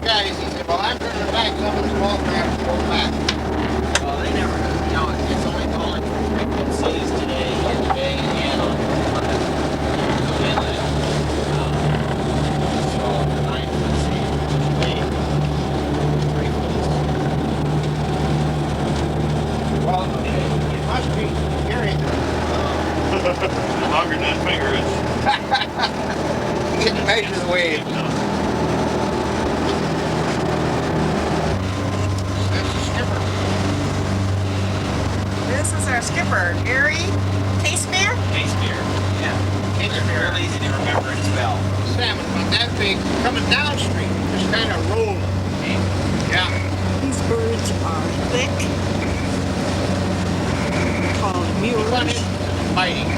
guys, he said, well, I'm turning back some of the small craft to go back. Well, they never, it's only calling for frequencies today, yesterday, and on the inlet. So, the 9 frequency, today, frequencies. Well, it must be Gary. The longer than that finger is. You can measure the wave. That's the skipper. This is our skipper, Gary Casemere. Casemere, yeah. Casemere, real easy to remember and spell. Salmon about that big coming downstream, just kind of rolling. Yeah. These birds are thick, called Funny, mewers. biting.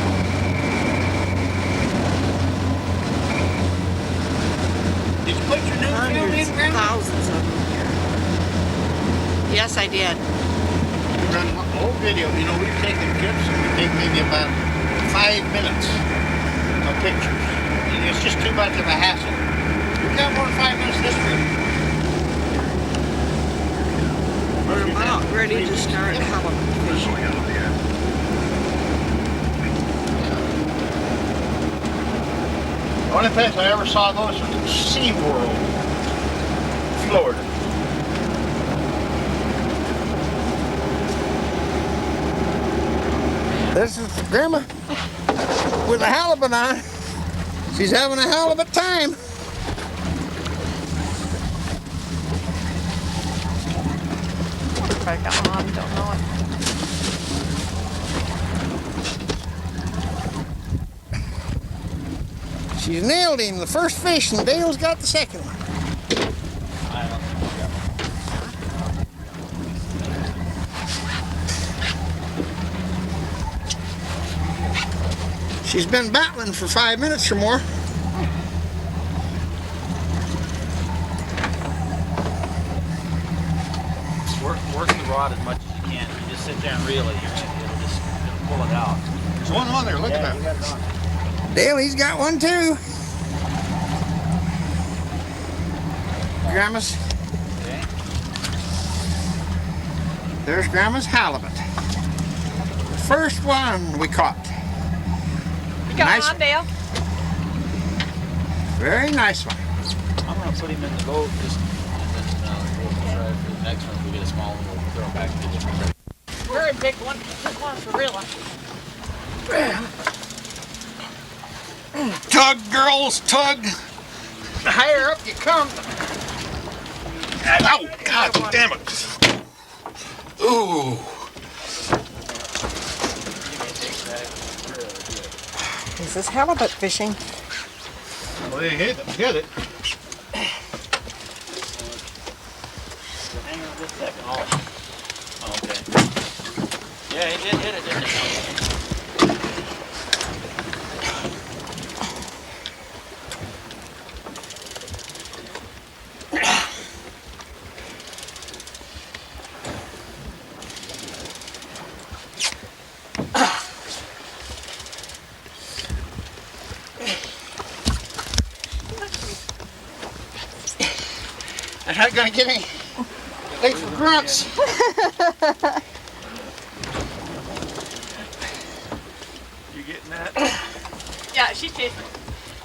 Did you put your new field Hundreds, in, Grandma? thousands of them here. Yes, I did. We run a whole video. You know, we've taken trips and we take maybe about 5 minutes of pictures. And it's just too much of a hassle. We've got more than 5 minutes this trip. We're about ready to start halibut fishing. The only place I ever saw those was in SeaWorld, Florida. This is Grandma with a halibut on. She's having a halibut time. If I got on, don't know it. She's nailed him the first fish and Dale's got the second one. I don't think we got one. She's been battling for 5 minutes or more. Work the rod as much as you can. If you just sit there and reel it, it'll pull it out. There's one on there, look at You that. got it on. Dale, he's got one too. Grandma's, Okay. there's Grandma's halibut. First one we caught. You got Nice on, Dale? Very nice one. I'm gonna put him in the boat just and then we'll try for the next one. If we get a small one, we'll throw it back to the different. Very big one. Big one for real one. Tug, girls, tug. The higher up you come, Ow, God damn it. Ooh. This is halibut fishing. well, they hit it. Hang on just a second. Oh, okay. Yeah, he did hit it, didn't he? I'm not gonna get any thanks for grunts. You getting that? Yeah, she's chasing.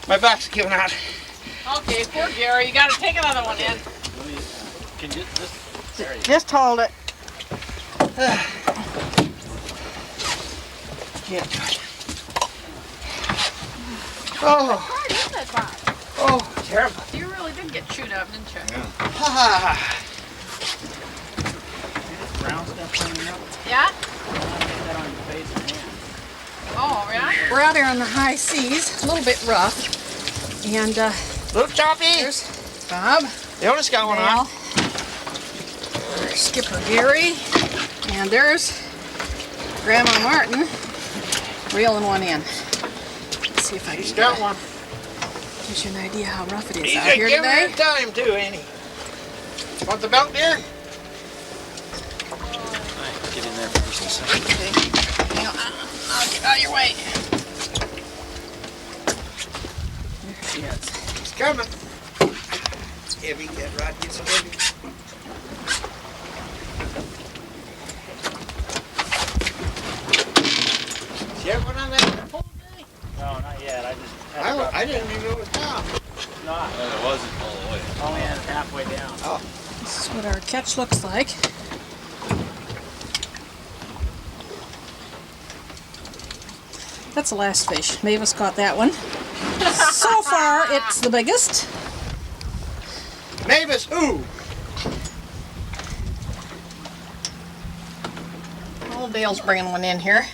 My back's giving out. Okay, poor Gary. You gotta take another one in. Let me, can you just, there you go. Just hold it. Can't do it. Oh, Hard, isn't it, Bob? oh, terrible. You really did get chewed up, didn't you? Ah. Brown stuff coming up. Yeah? Get that on your face and hands. Oh, yeah? We're out here on the high seas, a little bit rough. And Little choppy. there's Bob, The oldest got one Dale, on. there's Skipper Gary, and there's Grandma Martin reeling one in. Let's see if I He's can got one. gives you an idea how rough it is He's out here giving today. it time too, ain't he? Want the belt, dear? Alright, get in there for just a second. Okay. Hang on, I'll get out of your way. There she is. He's coming. heavy. That rod gets heavy. You ever went on that pole, Gary? No, not yet. I didn't even know it was down. Not. It wasn't all the way. Only halfway down. Oh, This is what our catch looks like. That's the last fish. Mavis caught that one. So far, it's the biggest. Mavis, who? Old Dale's bringing one in here.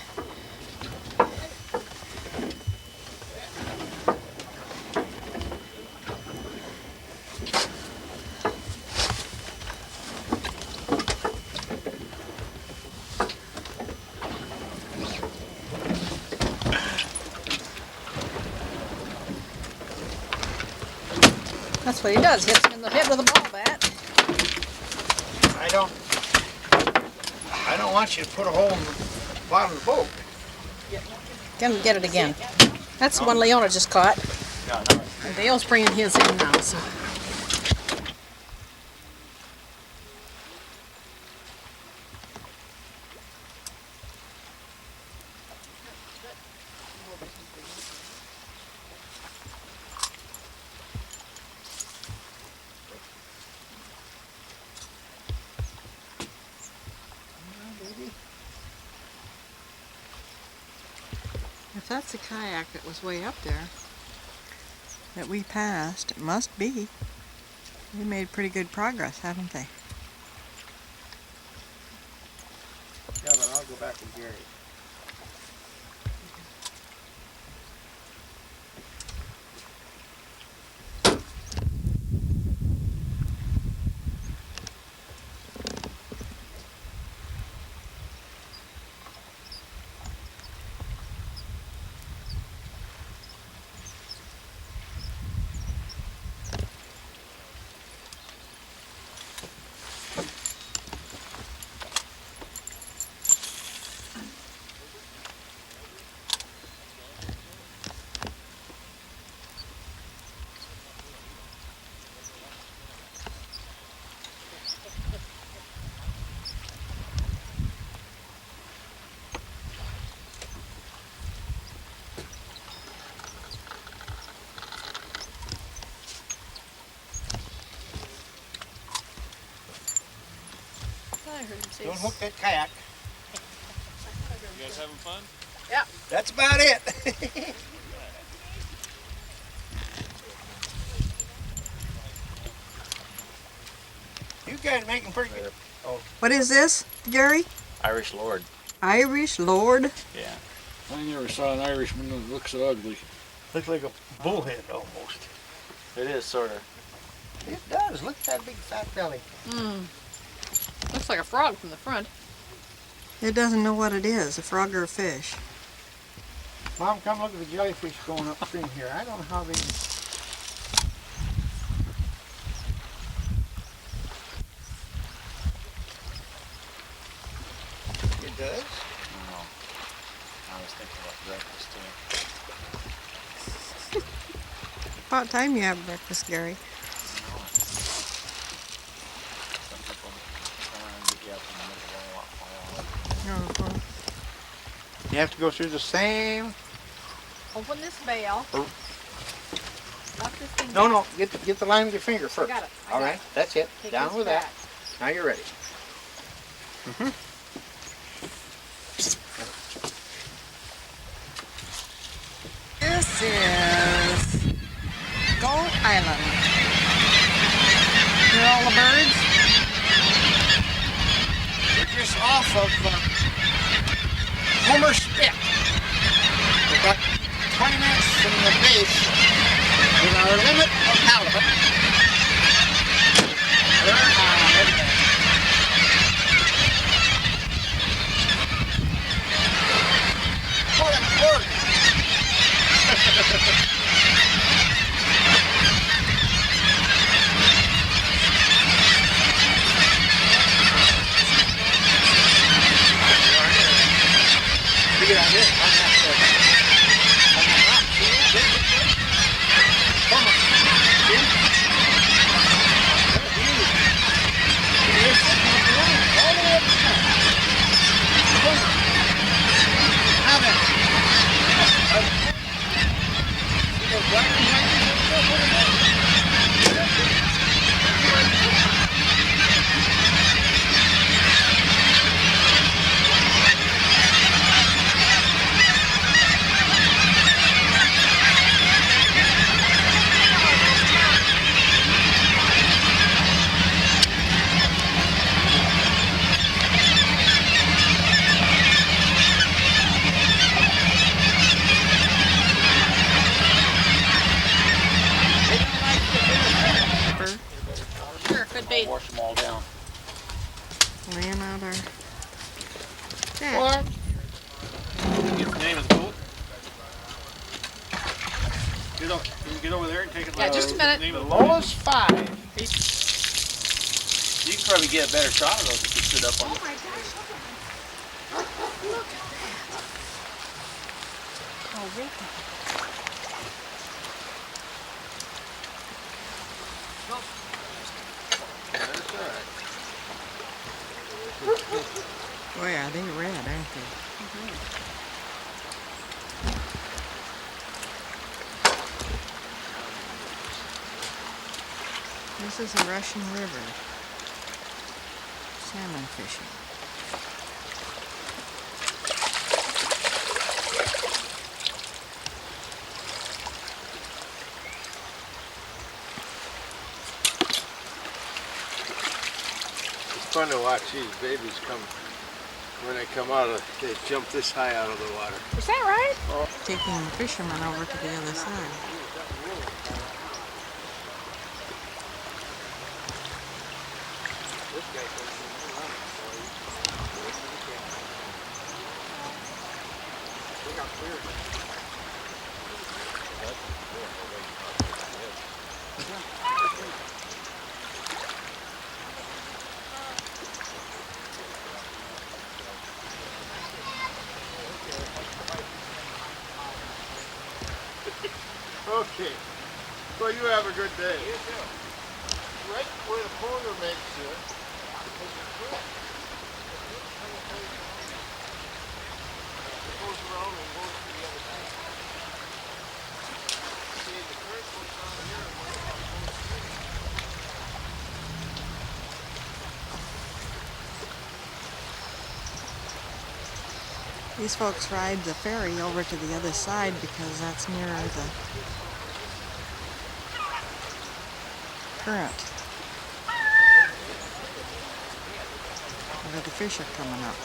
That's what he does, hits him in the head with a ball bat. I don't want you to put a hole in the bottom of the boat. Get it again. That's the one Leona just caught. No, no. And Dale's bringing his in now, so. If that's the kayak that was way up there that we passed, it must be. They made pretty good progress, haven't they? Yeah, but I'll go back with Gary. I heard him say Don't hook that kayak. You guys having fun? That's about it. You guys making pretty good. What is this, Gary? Irish Lord. Irish Lord? Yeah. I never saw an Irishman that looks so ugly. Looks like a bullhead almost. It is sort of. It does. Look at that big fat belly. Looks like a frog from the front. It doesn't know what it is, a frog or a fish. Mom, come look at the jellyfish going upstream here. I don't know how they... It does? No. I was thinking about breakfast too. About time you have breakfast, Gary. Some people turn around and get you up in the middle of a lot. You have to go through the same... Open this bale. Oh. Lock this thing No, back. no. Get the line with your finger I first. got it. I All got right. it. That's it. Take Down this with back. that. Now you're ready. This is Gull Island. Hear all the birds? We're just off of Homer Spit. We're about 20 minutes from the base with our limit of halibut. What a bird! Look at that here. On that rock. See? Come on. See? Sure, could be. Wash them all down. Laying out our deck. What? Get the name of the boat. Can you get over there and take it? Yeah, just a minute. Name of the boat. Lowest 5. You could probably get a better shot of those if you stood up on them. Oh, Rick. That's all right. Boy, are they red, aren't they? This is a Russian river. Salmon fishing. It's fun to watch these babies come. When they come out, they jump this high out of the water. Is that right? Taking the fishermen over to the other side. Okay. Well, you have a good day. You too. Right where the corner makes it. There's a creek. It goes around and goes to the other side. See, the creek goes down here and goes straight. These folks ride the ferry over to the other side because that's nearer the current. Where the fish are coming up.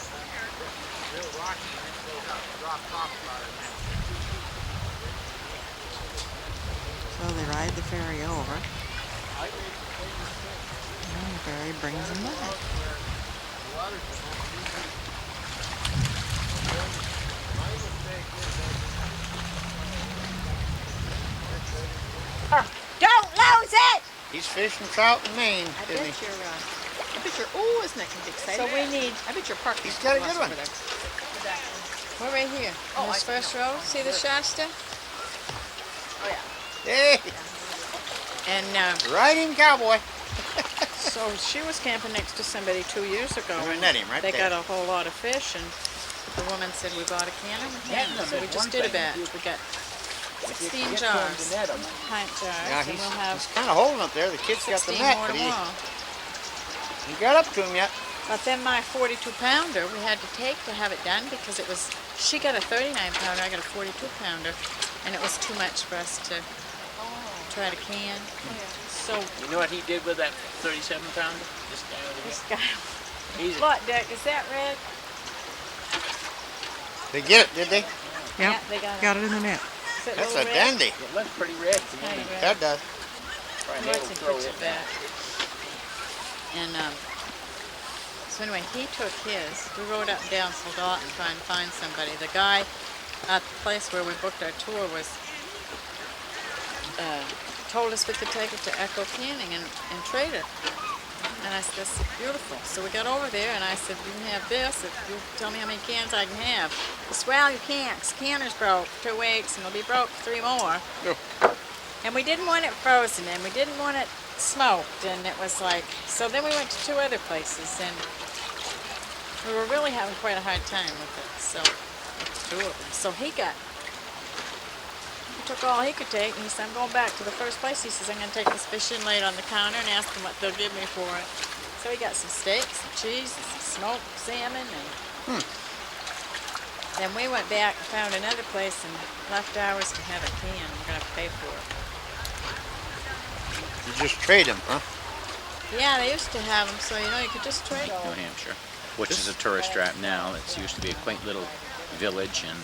So they ride the ferry over. And the ferry brings them back. Don't lose it! He's fishing trout in Maine, I isn't bet he? you're, oh, isn't that exciting? So we need, I bet your park. He's got a good one. we're right here. Oh, in this I first row. See the Shasta? Oh yeah. Hey, And riding cowboy. so she was camping next to somebody 2 years ago. I and met him right they there. got a whole lot of fish, and the woman said we bought a can and a can. So we just did a batch. We got 16 jars, pint jars, Yeah, and he's, we'll have he's kind of holding up there. The kid's got the 16 net, more but tomorrow. he got up to him yet. But then my 42 pounder we had to take to have it done because it was, she got a 39 pounder, I got a 42 pounder, and it was too much for us to try to can. So You know what he did with that 37 pounder? This guy over this here. guy, He's look, Dick, is that red? They get it, did they? Yeah, they got it. Got it in the net. Is it That's a little red? dandy. It looks pretty red to me. Hey, red. That does. Probably Let's able to throw pitch it it back. And so anyway, he took his. We rode up and down Soldotton trying to find somebody. The guy at the place where we booked our tour was told us we could take it to Echo Canning and trade it. And I said, this is beautiful. So we got over there and I said, you can have this if you tell me how many cans I can have. He said, well, you can't. 'Cause the canner's broke for 2 weeks and it'll be broke for 3 more. And we didn't want it frozen and we didn't want it smoked, and it was like, so then we went to 2 other places and we were really having quite a hard time with it, so with the 2 of them. So he took all he could take and he said, I'm going back to the first place. He says, I'm going to take this fish in, lay it on the counter and ask them what they'll give me for it. So he got some steaks, some cheese, and some smoked salmon, and then we went back and found another place and left ours to have a can. We're going to pay for it. You just trade them, huh? Yeah, they used to have them, so you know you could just trade. New Hampshire, which is a tourist trap now. It used to be a quaint little village, and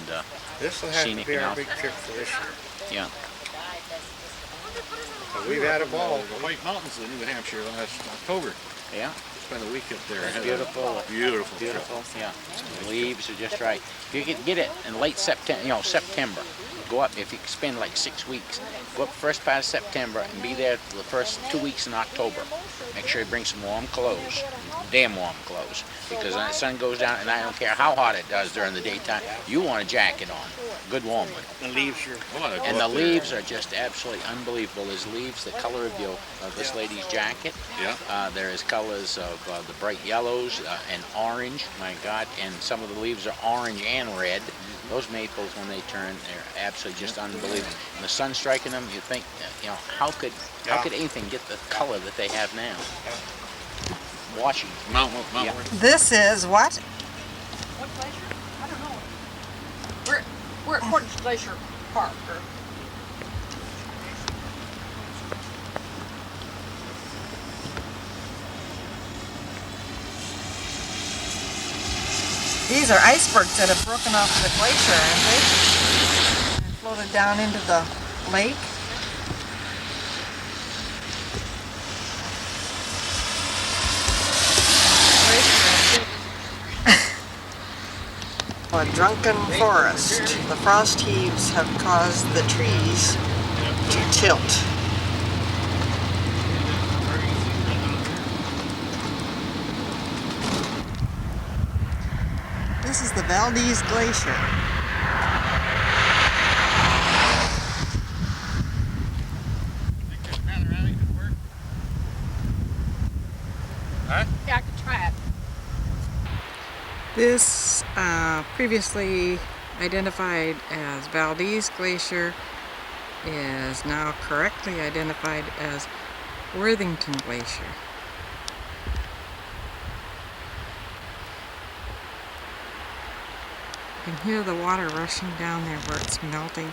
This will have to Scenic be our enough. big trip for this year. yeah. We've had a ball. The White Mountains of New Hampshire last October. Yeah. Spent a week up there. It's beautiful. Beautiful. Beautiful. Yeah. The leaves are just right. If you could get it in late September, September, go up. If you could spend like 6 weeks, go up first part of September and be there for the first 2 weeks in October. Make sure you bring some warm clothes, damn warm clothes, because when the sun goes down, and I don't care how hot it does during the daytime, you want a jacket on, good warm one. The leaves are. And the leaves are just absolutely unbelievable. There's leaves the color of this lady's jacket. Yeah. There is colors of the bright yellows and orange, my God, and some of the leaves are orange and red. Those maples, when they turn, they're absolutely just unbelievable. And the sun striking them, you think, how could anything get the color that they have now? Washington. Mount. Yeah. This is what? What glacier? I don't know. We're at Portage Glacier Park. These are icebergs that have broken off the glacier, aren't they? And floated down into the lake. A drunken forest. The frost heaves have caused the trees to tilt. This is the Valdez Glacier. Yeah, I could try it. This previously identified as Valdez Glacier is now correctly identified as Worthington Glacier. You can hear the water rushing down there where it's melting.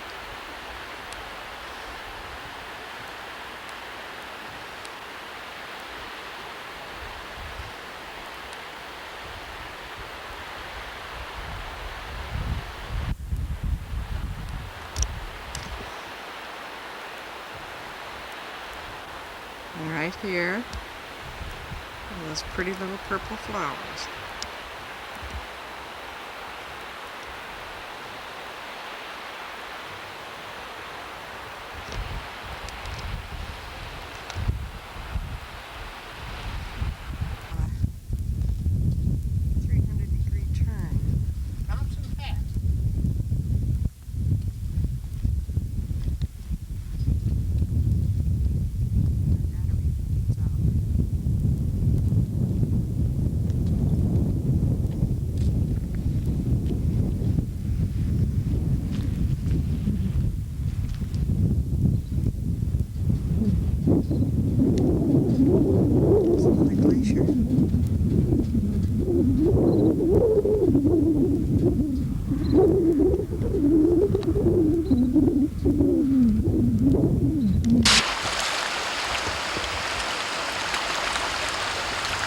And right here are those pretty little purple flowers.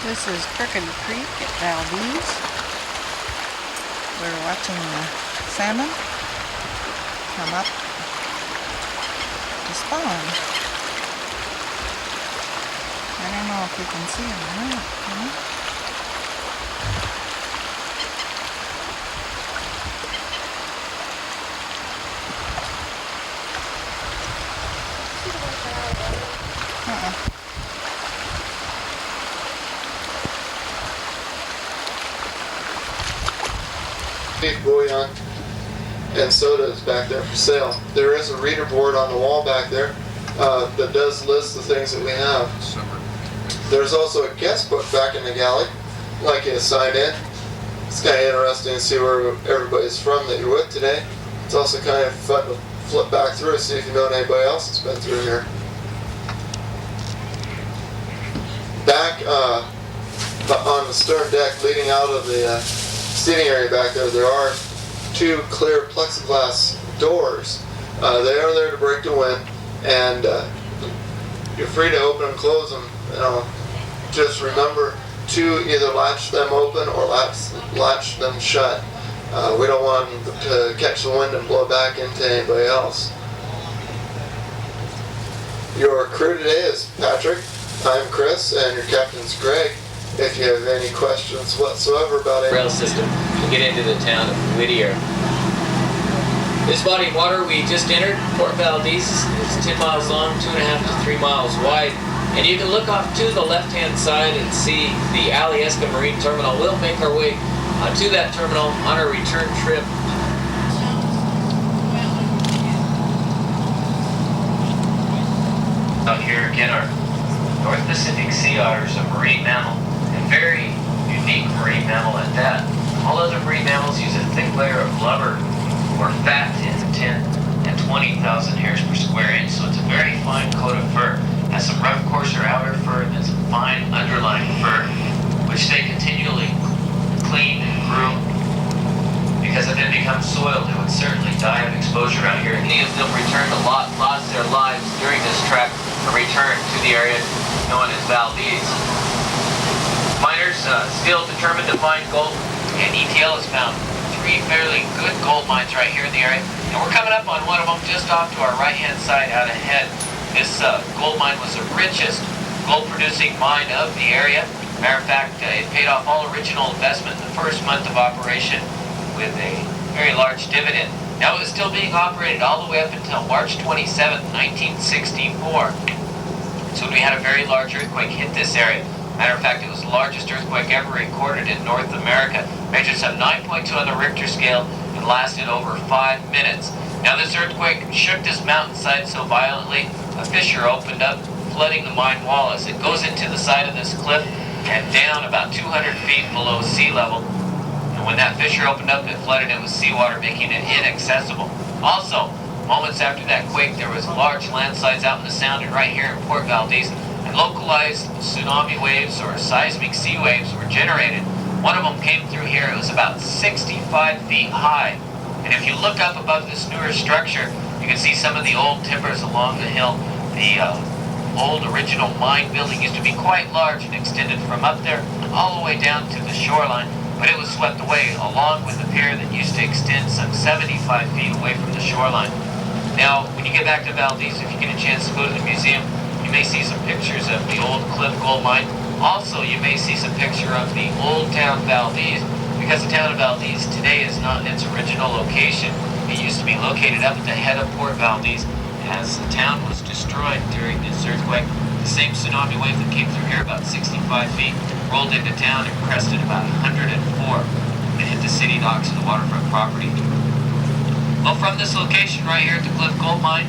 This is Crooked Creek at Valdez. We're watching the salmon come up to spawn. I don't know if you can see them or not. Beef bouillon and sodas back there for sale. There is a reader board on the wall back there that does list the things that we have. There's also a guest book back in the galley, like you to sign in. It's kind of interesting to see where everybody's from that you're with today. It's also kind of fun to flip back through and see if you know anybody else that's been through here. Back on the stern deck leading out of the seating area back there, there are two clear plexiglass doors. They are there to break the wind, and you're free to open and close them. Just remember to either latch them open or latch them shut. We don't want them to catch the wind and blow back into anybody else. Your crew today is Patrick, I'm Chris, and your captain's Greg. If you have any questions whatsoever about rail system to get into the town of Whittier. This body of water we just entered, Port Valdez, is 10 miles long, 2.5 to 3 miles wide. And you can look off to the left-hand side and see the Alyeska Marine Terminal. We'll make our way to that terminal on our return trip. Out here again are North Pacific sea otters, a marine mammal, and very unique marine mammal at that. All other marine mammals use a thick layer of blubber or fat in 10 and 20,000 hairs per square inch, so it's a very fine coat of fur. It has some rough, coarser outer fur and then some fine underlying fur, which they continually clean and groom, because if it becomes soiled, it would certainly die of exposure out here. Many of them lost their lives during this trek and returned to the area known as Valdez. Miners still determined to find gold, and ETL has found 3 fairly good gold mines right here in the area, and we're coming up on one of them just off to our right-hand side out ahead. This gold mine was the richest gold-producing mine of the area. Matter of fact, it paid off all original investment in the first month of operation with a very large dividend. Now it was still being operated all the way up until March 27, 1964. So when we had a very large earthquake hit this area. Matter of fact, it was the largest earthquake ever recorded in North America. Measured some 9.2 on the Richter scale and lasted over 5 minutes. Now this earthquake shook this mountainside so violently, a fissure opened up, flooding the mine wall as it goes into the side of this cliff and down about 200 feet below sea level. And when that fissure opened up, it flooded it with seawater, making it inaccessible. Also, moments after that quake, there was large landslides out in the Sound and right here in Port Valdez, and localized tsunami waves or seismic sea waves were generated. One of them came through here. It was about 65 feet high. And if you look up above this newer structure, you can see some of the old timbers along the hill. The old original mine building used to be quite large and extended from up there all the way down to the shoreline, but it was swept away along with the pier that used to extend some 75 feet away from the shoreline. Now, when you get back to Valdez, if you get a chance to go to the museum, you may see some pictures of the old Cliff Gold Mine. Also, you may see some picture of the old town Valdez, because the town of Valdez today is not in its original location. It used to be located up at the head of Port Valdez. As the town was destroyed during this earthquake, the same tsunami wave that came through here about 65 feet rolled into town and crested about 104 and hit the city docks and the waterfront property. Well, from this location right here at the Cliff Gold Mine,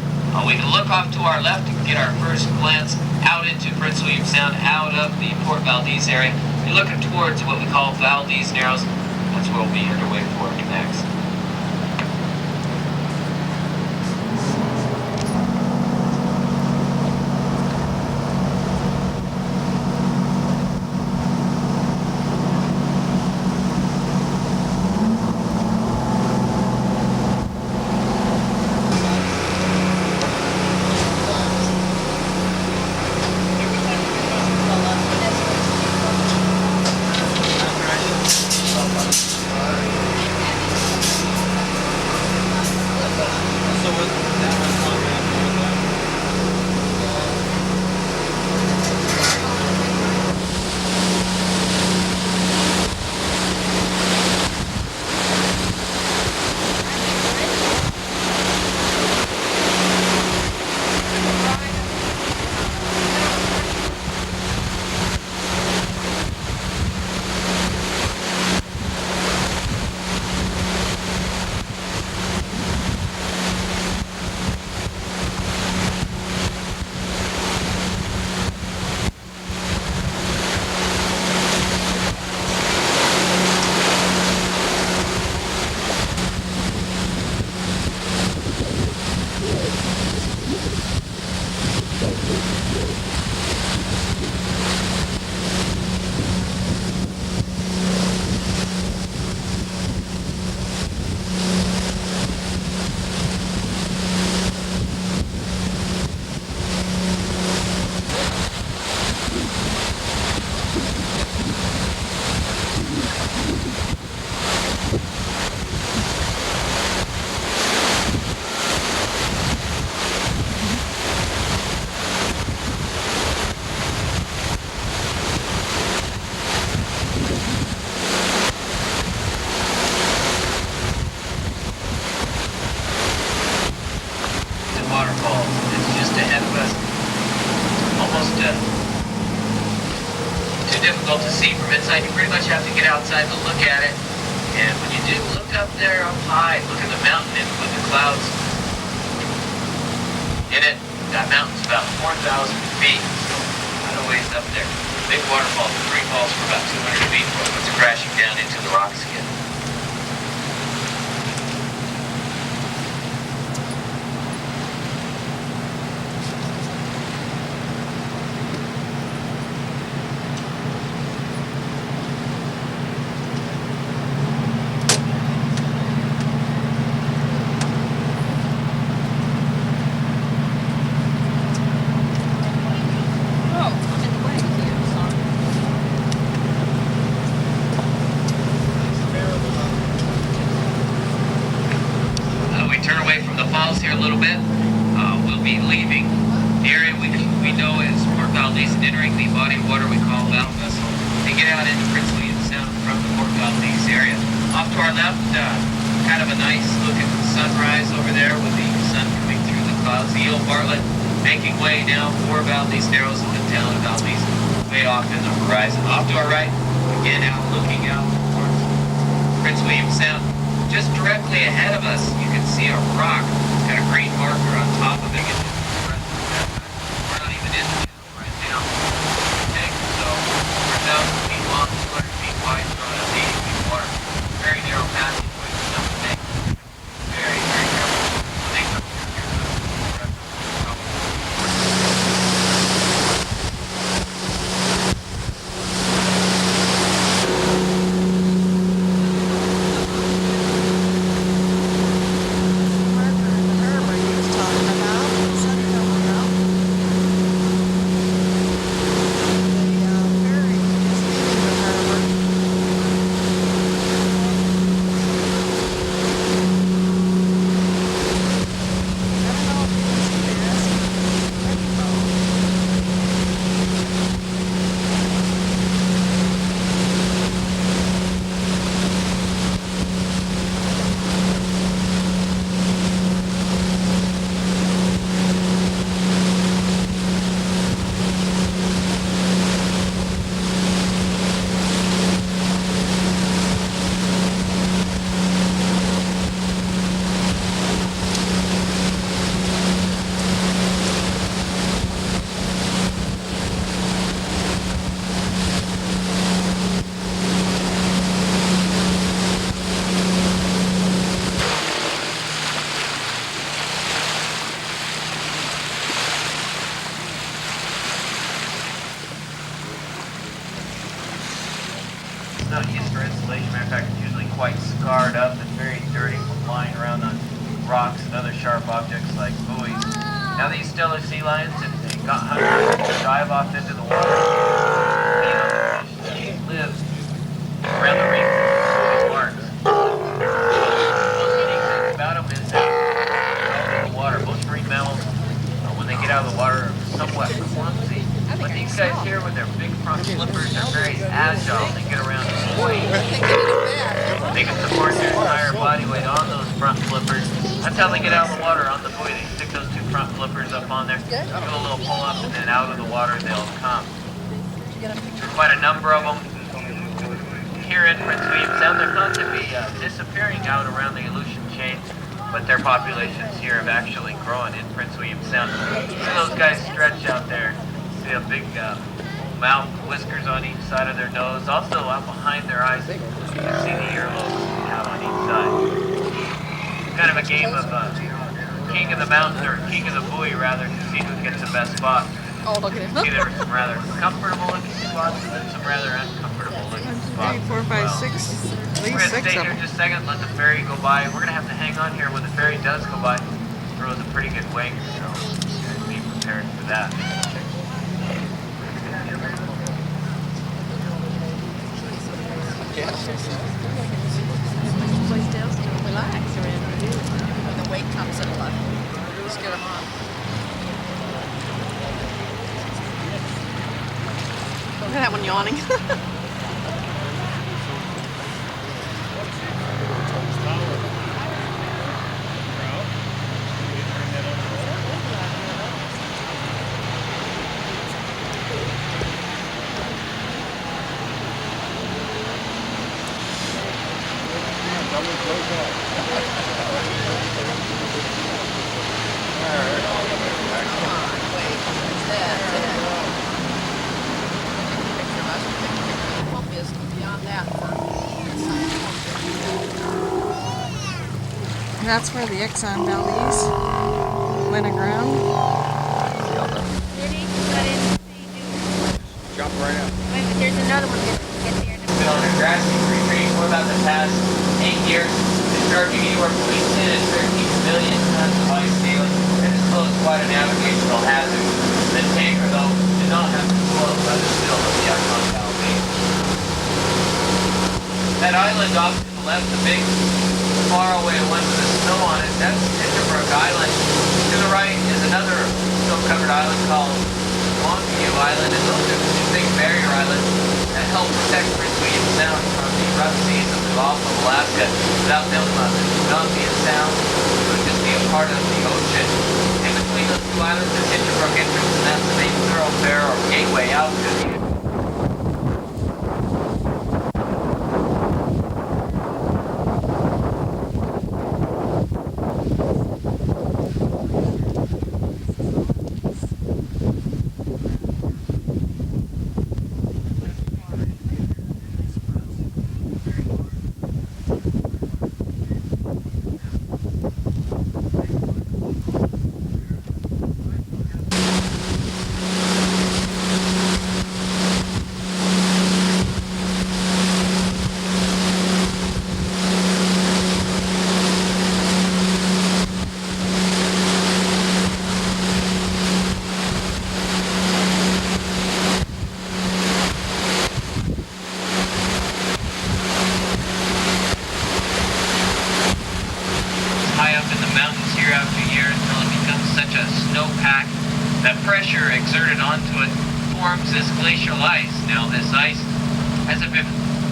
we can look off to our left and get our first glance out into Prince William Sound, out of the Port Valdez area. We're looking towards what we call Valdez Narrows. That's where we'll be underway for next. difficult to see from inside. You pretty much have to get outside to look at it. And when you do, look up there up high. Look at the mountain and with the clouds in it. That mountain's about 4,000 feet. So quite a ways up there. Big waterfall, three falls for about 200 feet before it goes crashing down into the rocks again. Not used for installation. Matter of fact, it's usually quite scarred up and very dirty from lying around on rocks and other sharp objects like buoys. Now these Steller sea lions, if they got hungry, will dive off into the water. They live around the reef in marks. Most unique thing about them is that they're out in the water. Most marine mammals, when they get out of the water, are somewhat clumsy. But these guys here with their big front flippers are very agile. They get around the buoy. They can support their entire body weight on those front flippers. That's how they get out of the water on the buoy. They stick those two front flippers up on there, do a little pull up, and then out of the water they'll come. There's quite a number of them here in Prince William Sound. They're thought to be disappearing out around the Aleutian chain, but their populations here have actually grown in Prince William Sound. See those guys stretch out there. See a big mouth, whiskers on each side of their nose. Also out behind their eyes, you can see the earlobes they have on each side. Kind of a game of king of the mountain, or king of the buoy rather, to see who gets the best spot. Oh, look at him. See, there are some rather comfortable looking spots and some rather uncomfortable looking spots. 3, 4, 5, 6, at We're least going to 6 stay of here them. just a second, let the ferry go by. We're going to have to hang on here when the ferry does go by. Throws a pretty good wake, so be prepared for that. Place down to relax around here. When the weight comes in, like, just get them on. Look at that one yawning. That's where the Exxon Valdez went aground. Jump right out. There's another one that gets there. Been on a grassy retreat for about the past 8 years, discharging anywhere between 10 and 13 million tons of ice daily. This has posed quite a navigational hazard. The tanker, though, did not have to float by the sill of the Exxon Valdez. That island off to the left, the big faraway one with the snow on it, that's Tinderbrook Island. To the right is another snow-covered island called Longview Island, and those are the two big barrier islands that help protect Prince William Sound from the rough seas of the Gulf of Alaska. Without them, it would not be a sound, it would just be a part of the ocean. In between those two islands is Tinderbrook entrance, and that's the main thoroughfare or gateway out to the high up in the mountains year after year until it becomes such a snowpack that pressure exerted onto it forms this glacial ice. Now this ice has a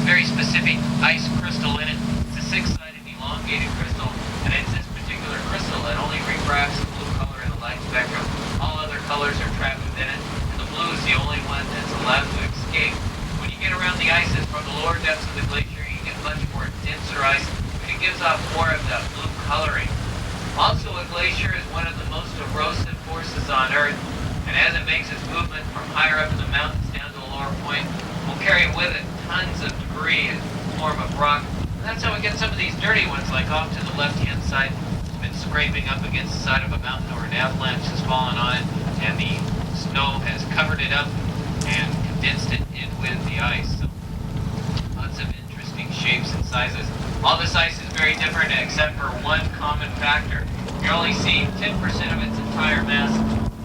very specific ice crystal in it. It's a six-sided elongated crystal, and it's this particular crystal that only refracts the blue color in the light spectrum. All other colors are trapped within it, and the blue is the only one that's allowed to escape. When you get around the ices from the lower depths of the glacier, you get much more denser ice, but it gives off more of that blue coloring. Also, a glacier is one of the most erosive forces on Earth, and as it makes its movement from higher up in the mountains down to a lower point, will carry with it tons of debris in the form of rock. And that's how we get some of these dirty ones, like off to the left-hand side. It's been scraping up against the side of a mountain, or an avalanche has fallen on it, and the snow has covered it up and condensed it in with the ice. So, lots of interesting shapes and sizes. All this ice is very different except for one common factor. You're only seeing 10% of its entire mass.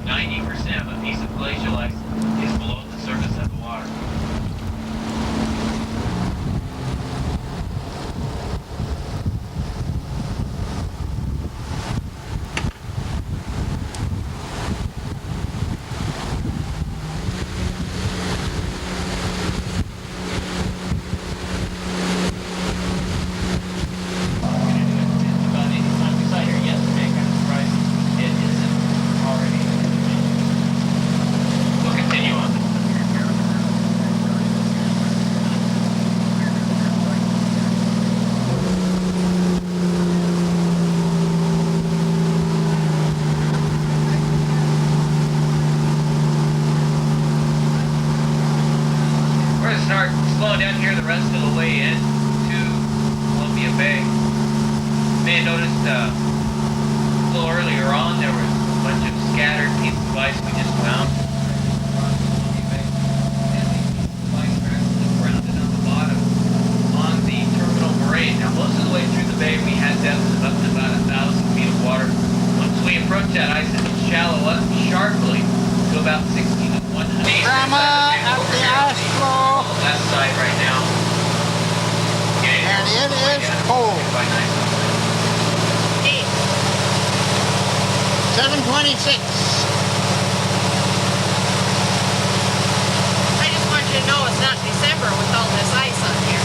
90% of a piece of glacial ice is below the surface of the water. About any time we saw here yesterday, kind of surprised it isn't already. We'll continue on. We're going to start slowing down here the rest of the way in to Columbia Bay. You may have noticed a little earlier on there was a bunch of scattered pieces of ice we just found. And these pieces of ice are actually grounded on the bottom on the terminal moraine. Now most of the way through the bay we had depths of up to about 1,000 feet of water. Once we approach that ice, it can shallow up sharply to about 60 to 100 meters. Grandma at the ice floor, Left side right now. and it is cold. 7:26. I just want you to know it's not December with all this ice on here.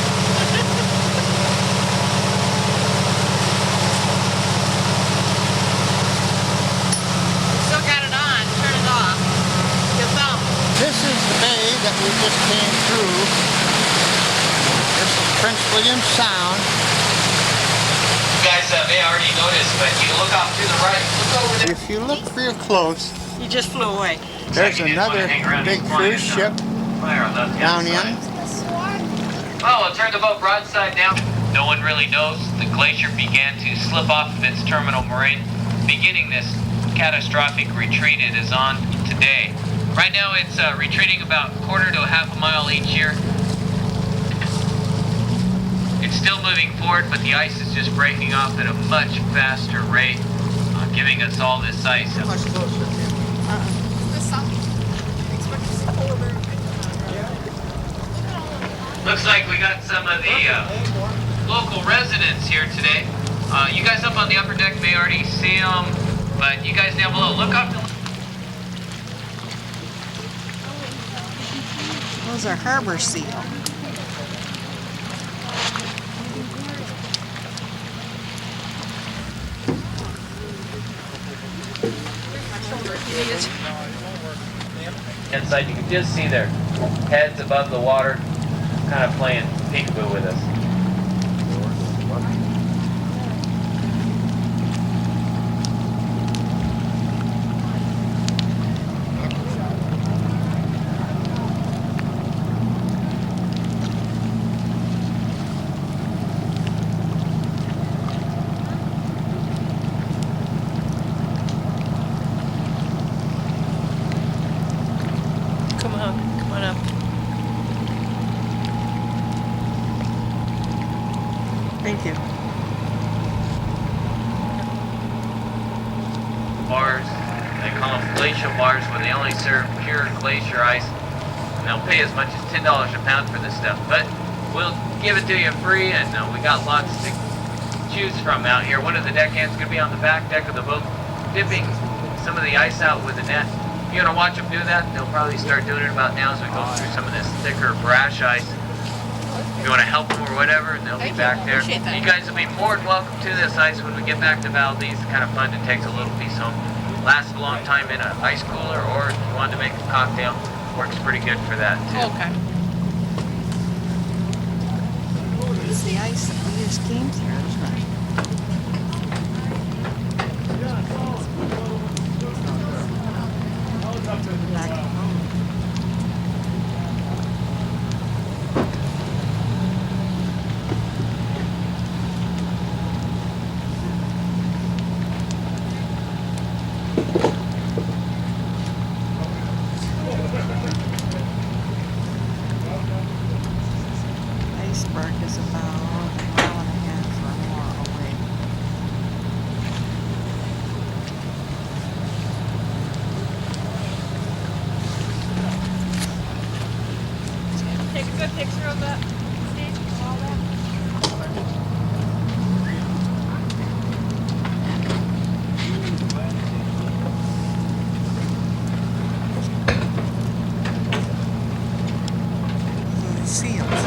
Still got it on. Turn it off. Your thumb. This is the bay that we just came through. This is Prince William Sound. notice, but you look off to the right, look over there. If you look real close, He just flew away. there's Like you didn't wanna another hang around big and fly cruise it ship Fire on left-hand down side. in. Well, we'll turn the boat broadside down. No one really knows. The glacier began to slip off of its terminal moraine, beginning this catastrophic retreat it is on today. Right now it's retreating about quarter to a half a mile each year. It's still moving forward, but the ice is just breaking off at a much faster rate, giving us all this ice. Looks like we got some of the local residents here today. You guys up on the upper deck may already see them, but you guys down below, look up. Those are harbor seal. Inside, you can just see their heads above the water, kind of playing peekaboo with us. Come on up. Thank you. Bars, they call them glacial bars, where they only serve pure glacier ice. And they'll pay as much as $10 a pound for this stuff, but we'll give it to you free, and we got lots to choose from out here. One of the deckhands going to be on the back deck of the boat, dipping some of the ice out with a net. If you want to watch them do that, they'll probably start doing it about now as we go through some of this thicker brash ice. If you want to help them or whatever, they'll be back there. You guys will be more than welcome to this ice when we get back to Valdez. It's kind of fun to take a little piece home. Lasts a long time in an ice cooler, or if you wanted to make a cocktail, works pretty good for that too. Okay. It's the ice that we just came through, isn't it? Back home. Iceberg is about a mile and a half or more away. Take a good picture of that stage and all that. The seals.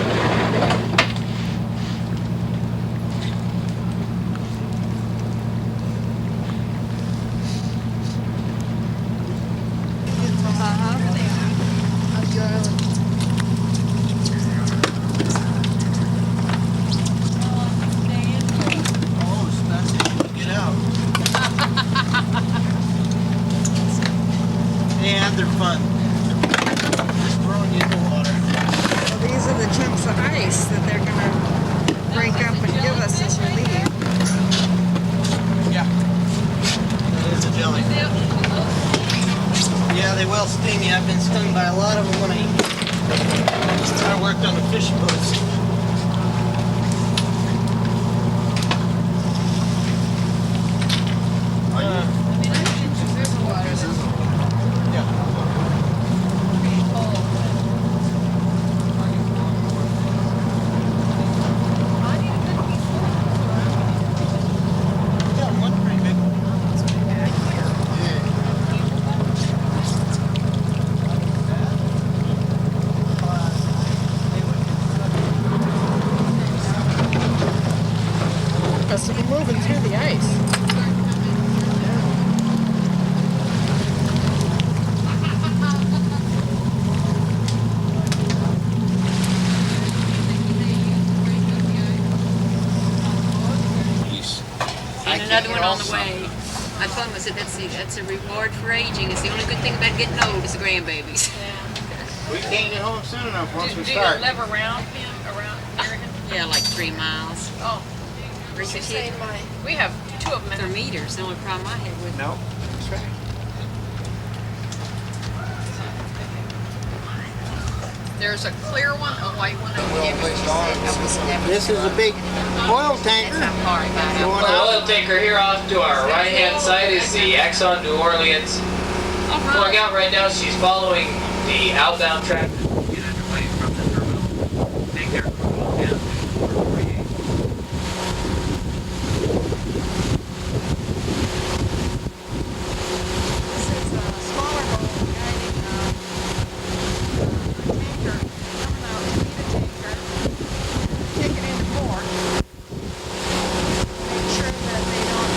Oh, Spencer, get out. And they're fun. Just throwing you in the water. Well, these are the chunks of ice that they're gonna break up and give us as we leave. Yeah. That is a jelly. Yeah, they will sting you. I've been stung by a lot of them when I worked on the fishing boats. Because we're moving through the ice. I another one on the way. I told him, I said, that's a reward for aging. It's the only good thing about getting old is the grandbabies. We can't get home soon enough once Do we you start. live around him, near him? Yeah, like 3 miles. Oh, Research saying we have 2 of them. They're meters. The only problem I had with No, that's right. There's a clear one, a white one, and we gave it. This is a big oil tanker. Going The out. oil tanker here off to our right-hand side is the Exxon New Orleans. Pulling out right now, she's following the outbound track. Get underway from the terminal. Take their crude oil down to Port Royal. This is a smaller boat guiding a tanker coming out to meet a tanker, take it into port, make sure that they don't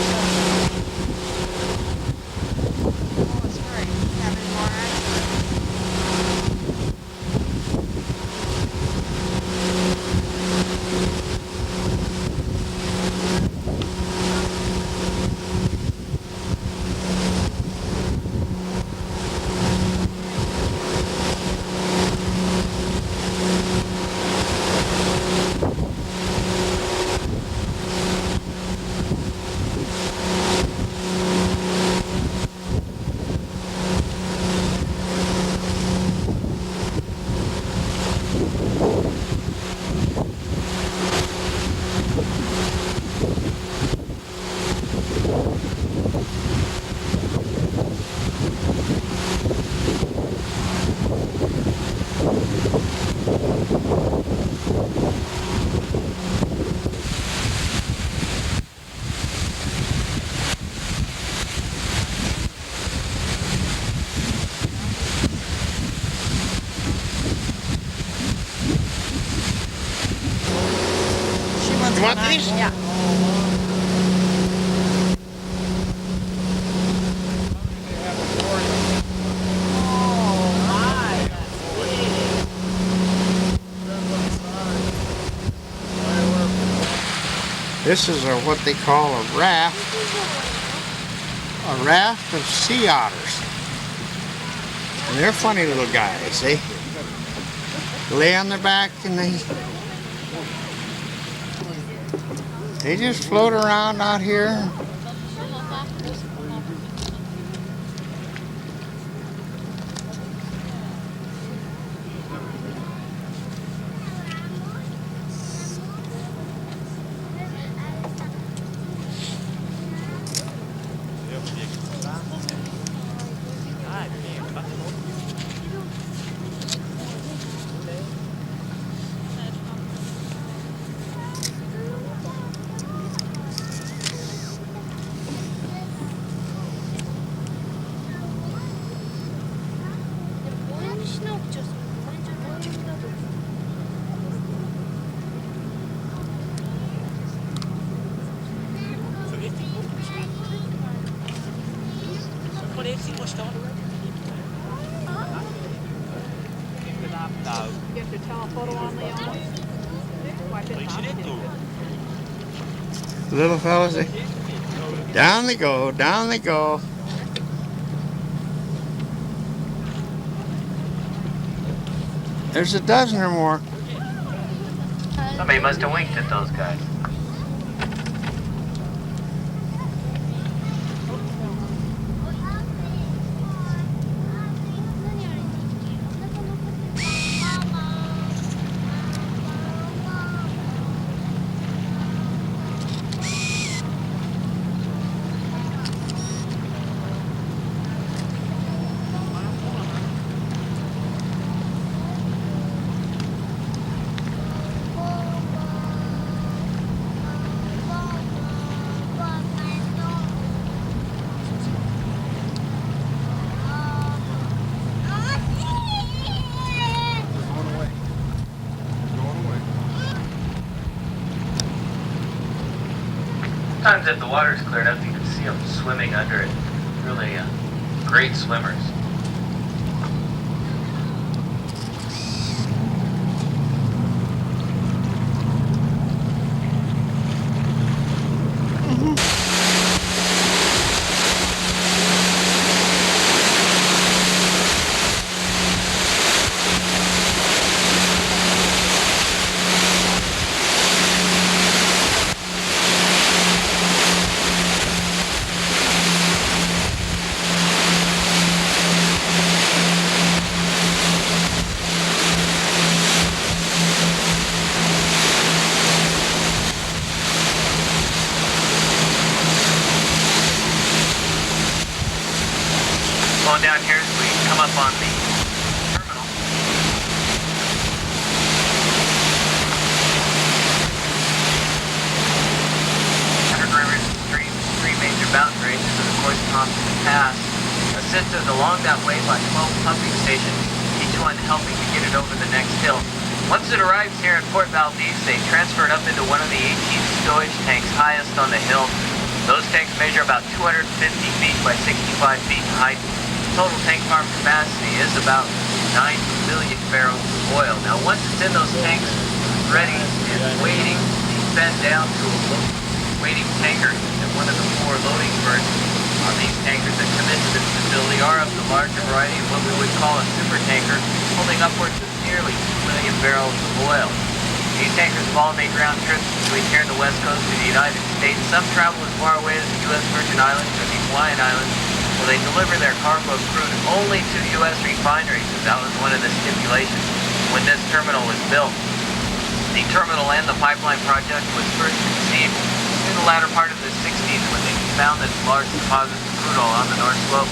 blow us right, have any more accidents. She wants You want one, these? Yeah. This is what they call a raft. A raft of sea otters. And they're funny little guys. They lay on their back and they just float around out here. Get the telephoto on Leon. Wipe it off. Little fellas, down they go, down they go. There's a dozen or more. Somebody must have winked at those guys. Sometimes if the water's clear enough, you can see them swimming under it. Really great swimmers. on the terminal. Rivers and streams, three major mountain ranges, and of course Thompson Pass, assisted along that way by 12 pumping stations, each one helping to get it over the next hill. Once it arrives here in Port Valdez, they transfer it up into one of the 18 stowage tanks highest on the hill. Those tanks measure about 250 feet by 65 feet in height. Total tank farm capacity is about 9 million barrels of oil. Now once it's in those tanks, ready and waiting, you send down to a waiting tanker, and one of the 4 loading berths on these tankers that come into this facility are of the larger variety of what we would call a super tanker, holding upwards of nearly 2 million barrels of oil. These tankers have all made round trips between here and the west coast of the United States. Some travel as far away as the U.S. Virgin Islands or the Hawaiian Islands, where they deliver their cargo of crude only to U.S. refineries, as that was one of the stipulations when this terminal was built. The terminal and the pipeline project was first conceived in the latter part of the 60s when they found this large deposit of crude oil on the North Slope.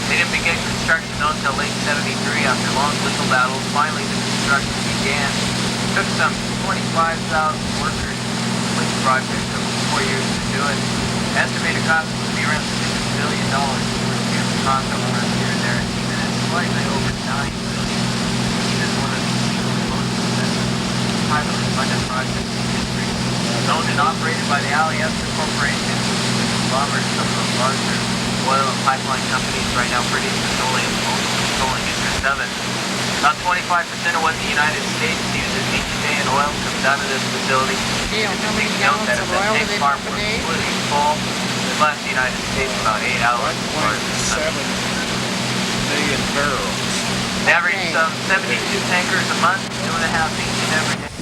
They didn't begin construction until late 73 after long legal battles. Finally, the construction began. It took some 25,000 workers to complete the project. It took 4 years to do it. Estimated cost would be around $6 billion. The cost of over here and there, even at slightly over $9 billion. It is one of the most expensive privately funded projects in history. Owned and operated by the Aliesta Corporation, which is a conglomerate of the larger oil and pipeline companies right now produce petroleum, owns the controlling interest of it. About 25% of what the United States uses each day in oil comes out of this facility. Gail, how many gallons of oil do they pump a day? Completely full, it lasts the United States about 8 hours. 1.7 million barrels. They average some 72 tankers a month, 2.5 each and every day.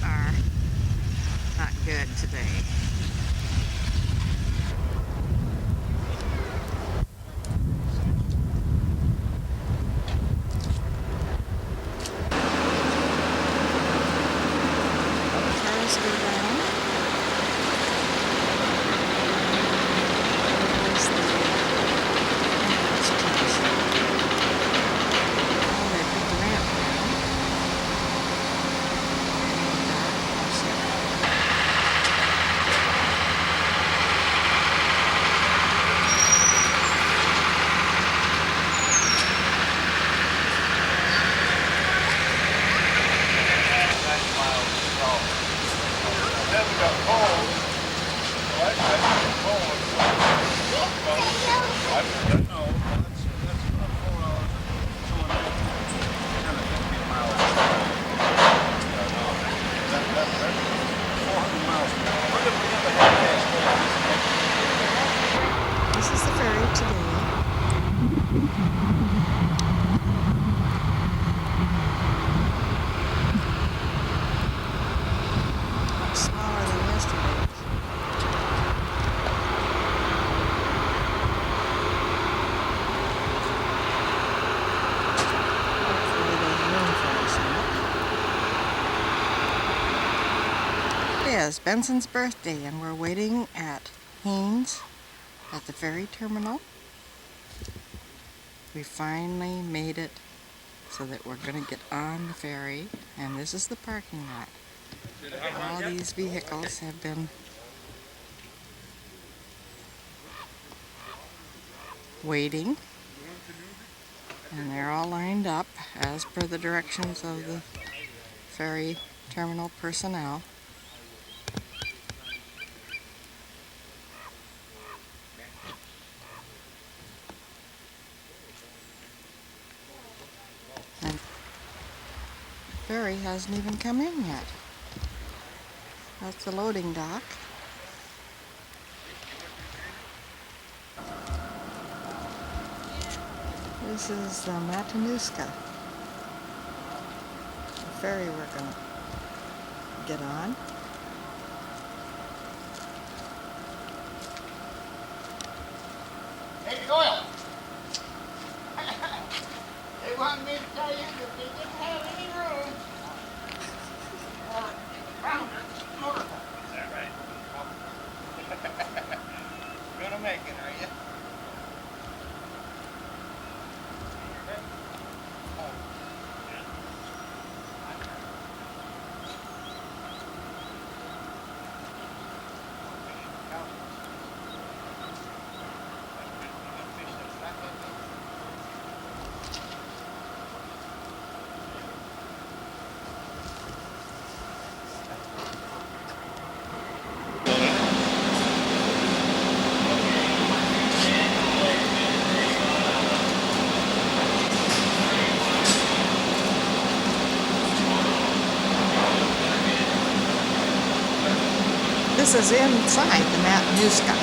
Are not good today. Cars go down. There's the entrance to this. Oh, they put the ramp down. This is the ferry today. Much smaller than yesterday. Hopefully there's room for us in it. It is Benson's birthday and we're waiting at Haynes at the ferry terminal. We finally made it so that we're going to get on the ferry, and this is the parking lot. All these vehicles have been waiting, and they're all lined up as per the directions of the ferry terminal personnel. ferry hasn't even come in yet. That's the loading dock. This is the Matanuska, the ferry we're going to get on. Hey, Doyle. They want me to tell you that they didn't have any room for Founder motorhome. Is that right? You're gonna make it, are you? This is inside the Matanuska.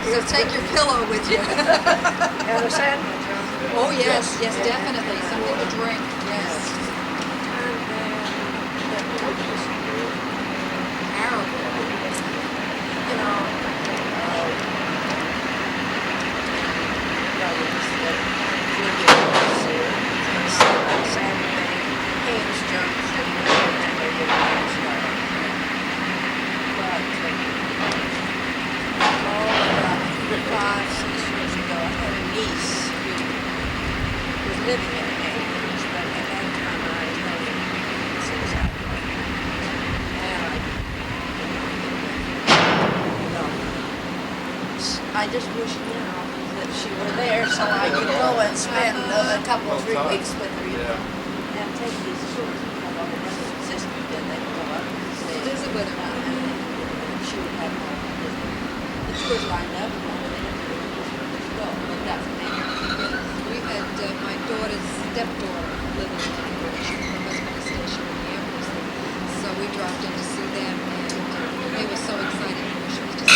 So take your pillow with you. And a sandwich. Oh yes, yes, definitely. Something to drink. Yes. Terrible. You know. Living in an acreage, but at that time I was living in suicide. And I just wish, you know, that she were there so I could go and spend a couple of 3 weeks with her, you know, and take these tours. You know, my brother and sister did. They would go up and stay. Visit with her, and she would have the tours lined up, and they didn't go, but that's amazing. My daughter's stepdaughter living in Anchorage. Her husband is stationed in the Air Force. So we dropped in to see them, and they were so excited. She was just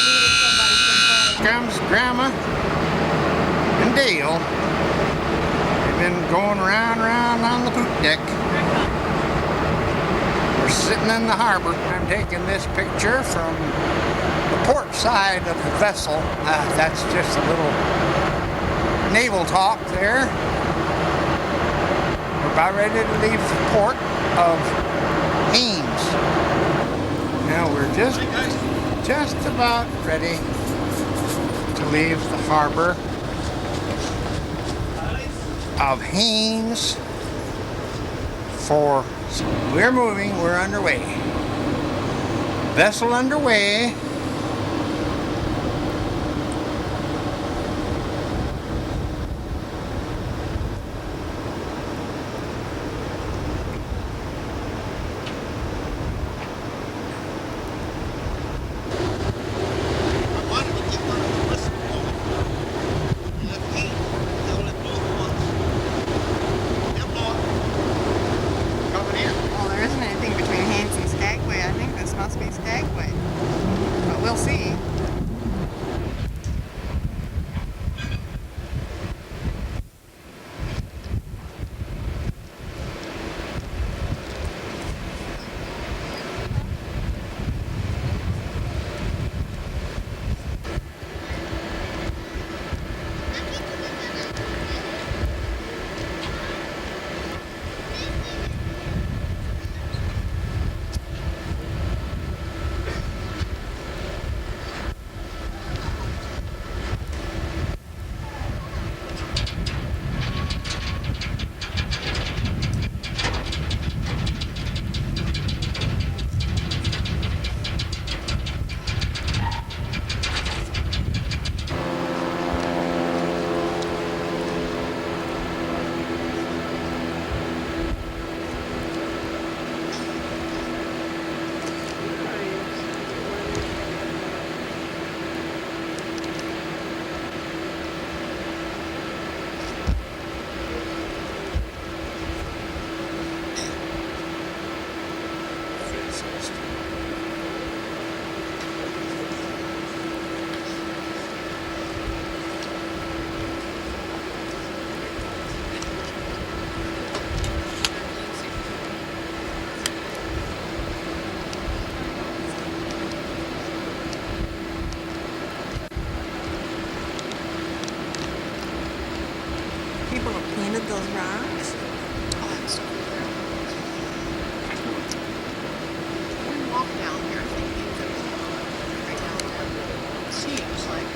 needed somebody from home. Comes Grandma and Dale. They've been going round on the poop deck. We're sitting in the harbor. I'm taking this picture from the port side of the vessel. That's just a little naval talk there. We're about ready to leave the port of Haines. Now we're just about ready to leave the harbor of Haines for, we're moving, we're underway. Vessel underway. Well, there isn't anything between Haines and Skagway. I think this must be Skagway. exist. People have painted those rocks. Oh, that's so cool. We walk down here, I think you could right down there. It seems like.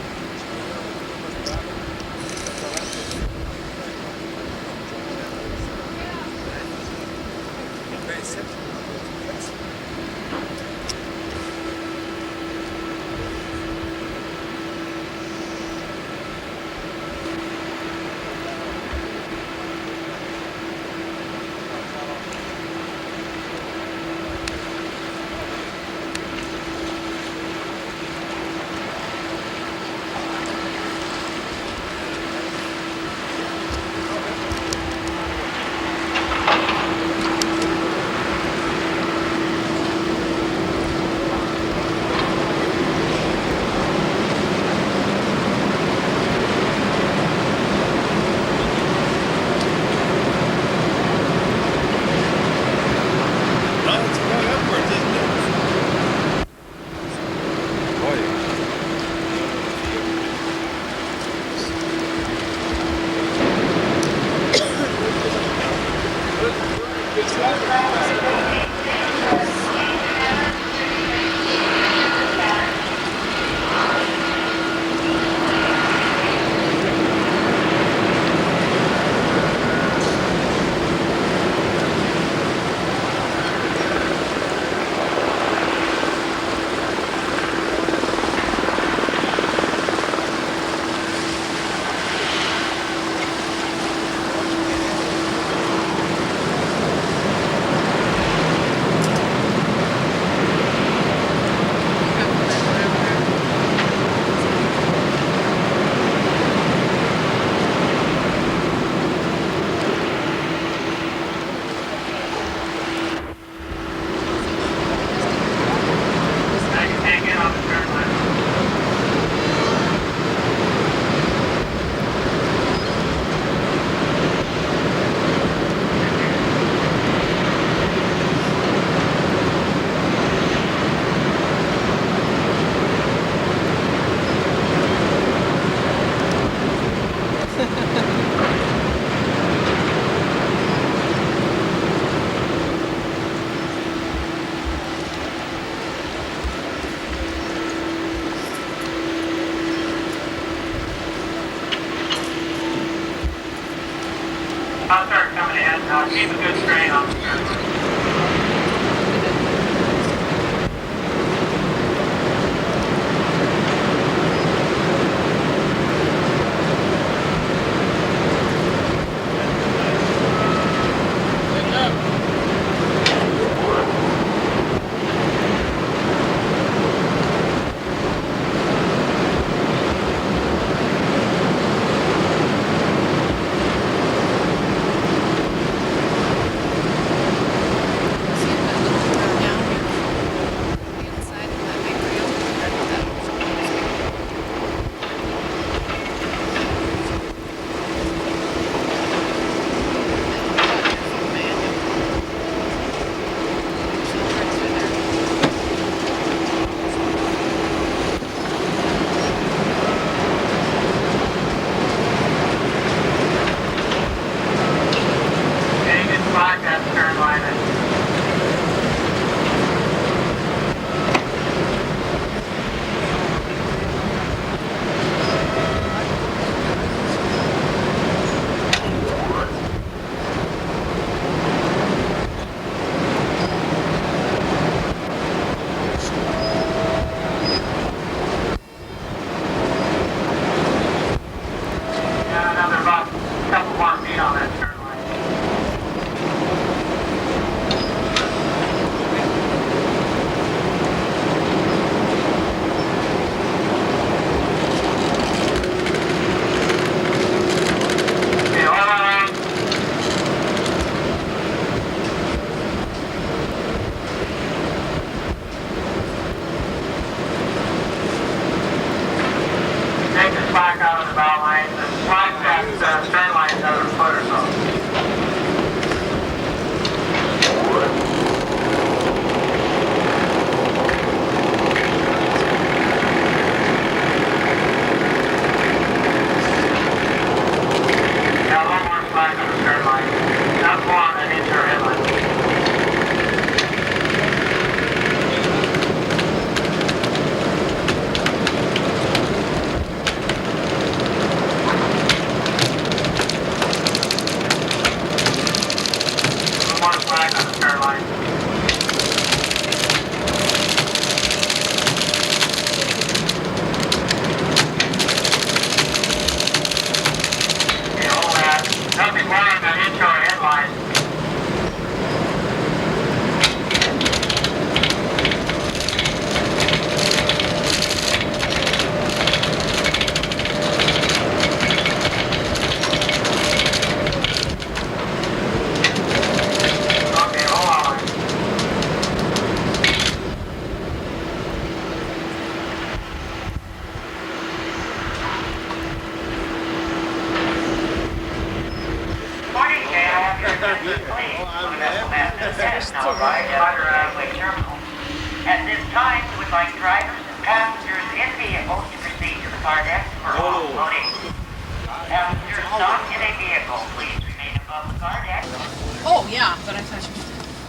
I'll start coming in. Keep a good strain on the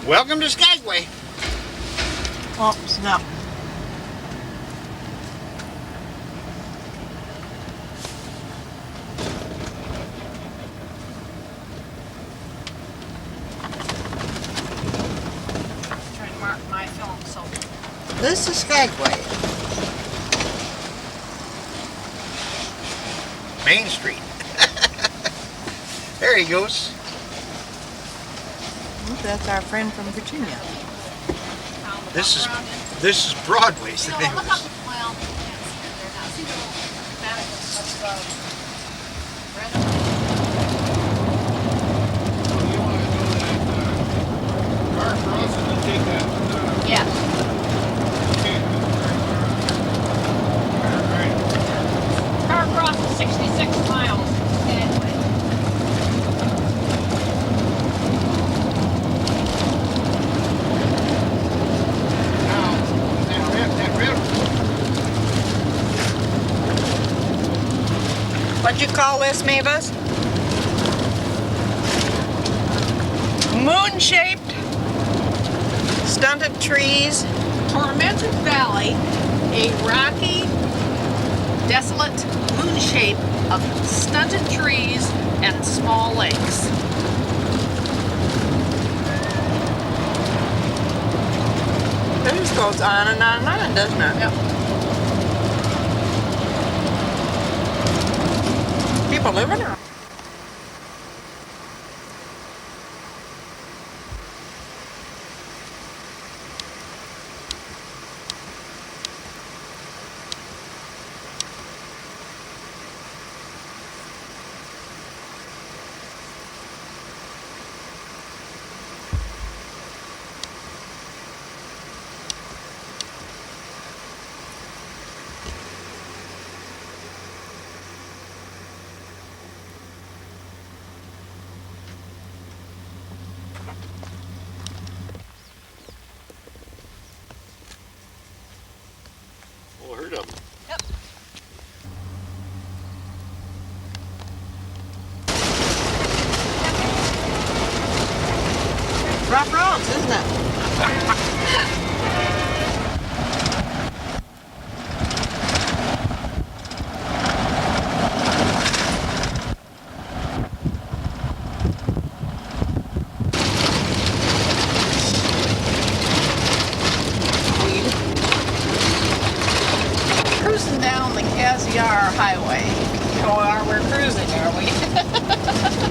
Welcome to Skagway. Oh, snap. Trying to mark my film so. This is Skagway. Main Street. There he goes. That's our friend from Virginia. This is Broadway's the name of this. Well, they're not. See the Car crossing and take that. yeah. Car across is 66 miles. What'd you call this, Mavis? Moon-shaped, stunted trees. Tormented Valley, a rocky, desolate moon shape of stunted trees and small lakes. It just goes on and on and on, doesn't it? Yep. People living there. Well, I heard of them. Yep. Rough roads, isn't it? Cruising down the Cassiar Highway. We're cruising, are we?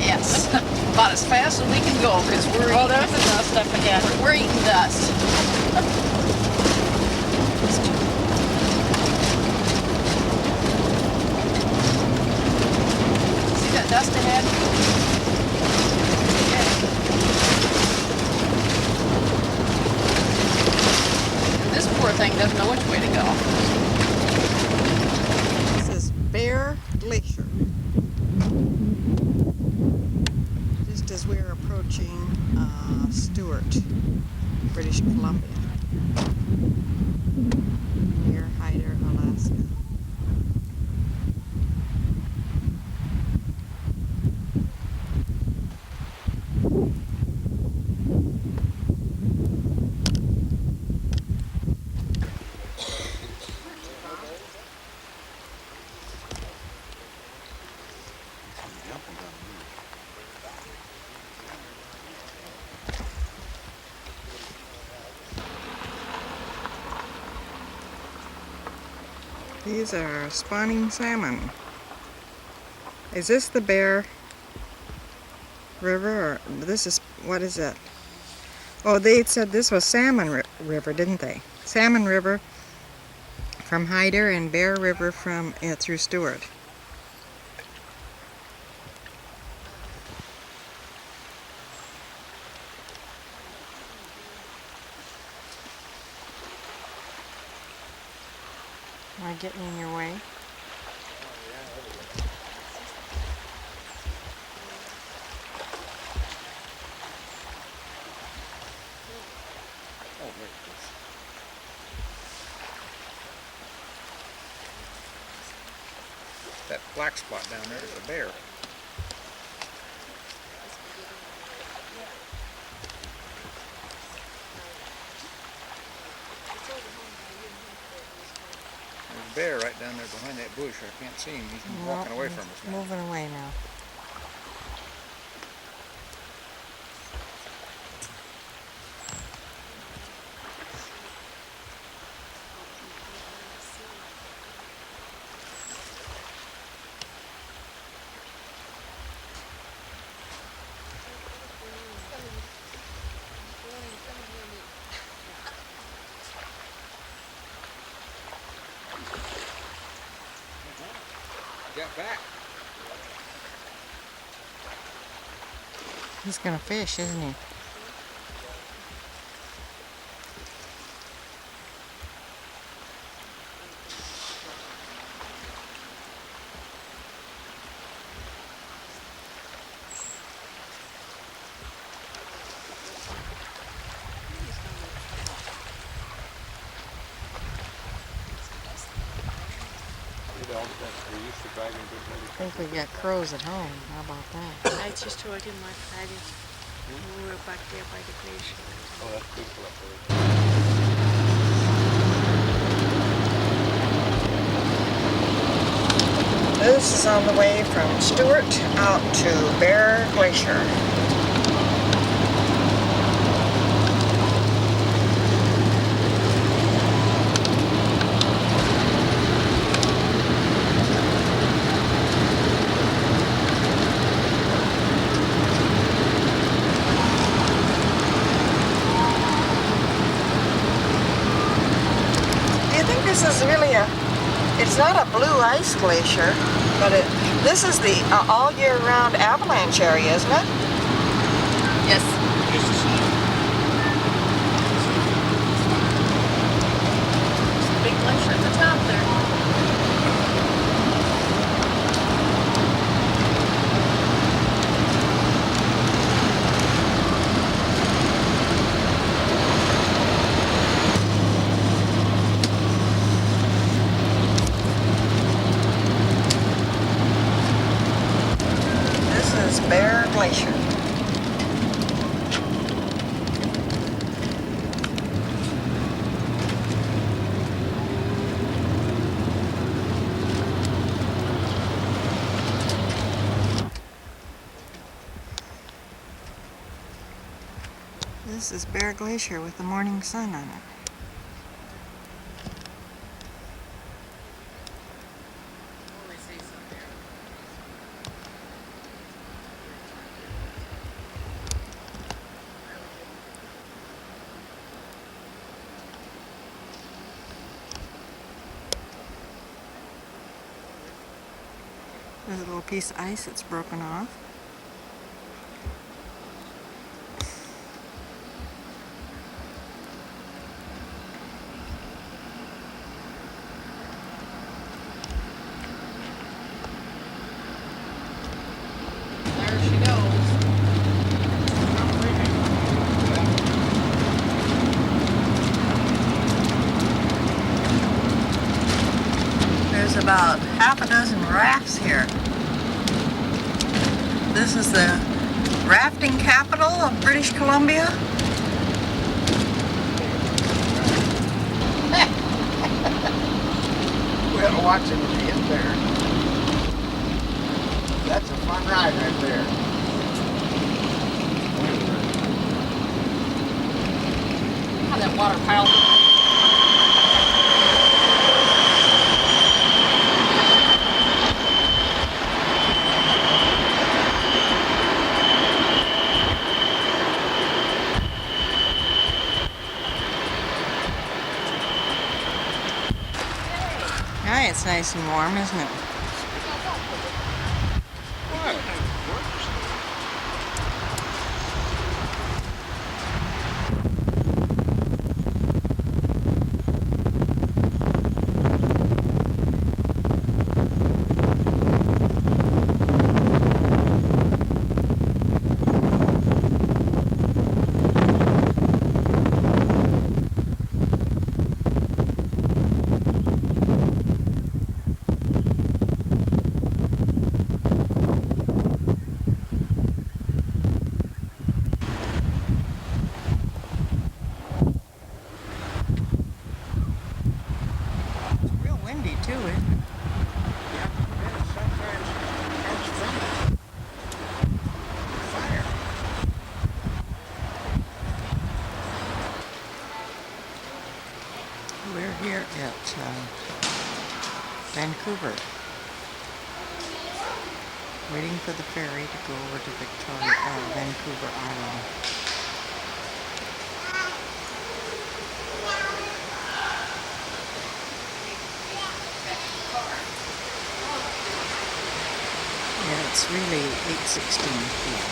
Yes. About as fast as we can go because we're Oh, there's the dust up again. we're eating dust. See that dust ahead? And this poor thing doesn't know which way to go. This is Bear Glacier. Just as we're approaching Stewart, British Columbia, near Hyder, Alaska. These are spawning salmon. Is this the Bear River, or this is, what is it? Oh, they said this was Salmon River, didn't they? Salmon River from Hyder and Bear River from through Stewart. Am I getting in your way? Oh, there it is. That black spot down there is a bear. bear right down there behind that bush. I can't see him. He's walking away from us now. Moving away now. Got back. He's gonna fish, isn't he? I think we got crows at home. How about that? I just told him my Friday. We were back there by the glacier. Oh, that's beautiful up there. This is on the way from Stewart out to Bear Glacier. Do you think this is really it's not a blue ice glacier, but this is the all year round avalanche area, isn't it? Yes. Big glacier at the top there. This is Bear Glacier. This is Bear Glacier with the morning sun on it. There's a little piece of ice that's broken off. There she goes. There's about half a dozen rafts here. This is the rafting capital of British Columbia. We ought to watch it when we get there. That's a fun ride right there. How that water piled up. Hi, it's nice and warm, isn't it? to it. Yeah, sometimes comes from fire. We're here at Vancouver, waiting for the ferry to go over to Vancouver Island. Yeah, it's really 8:16 p.m.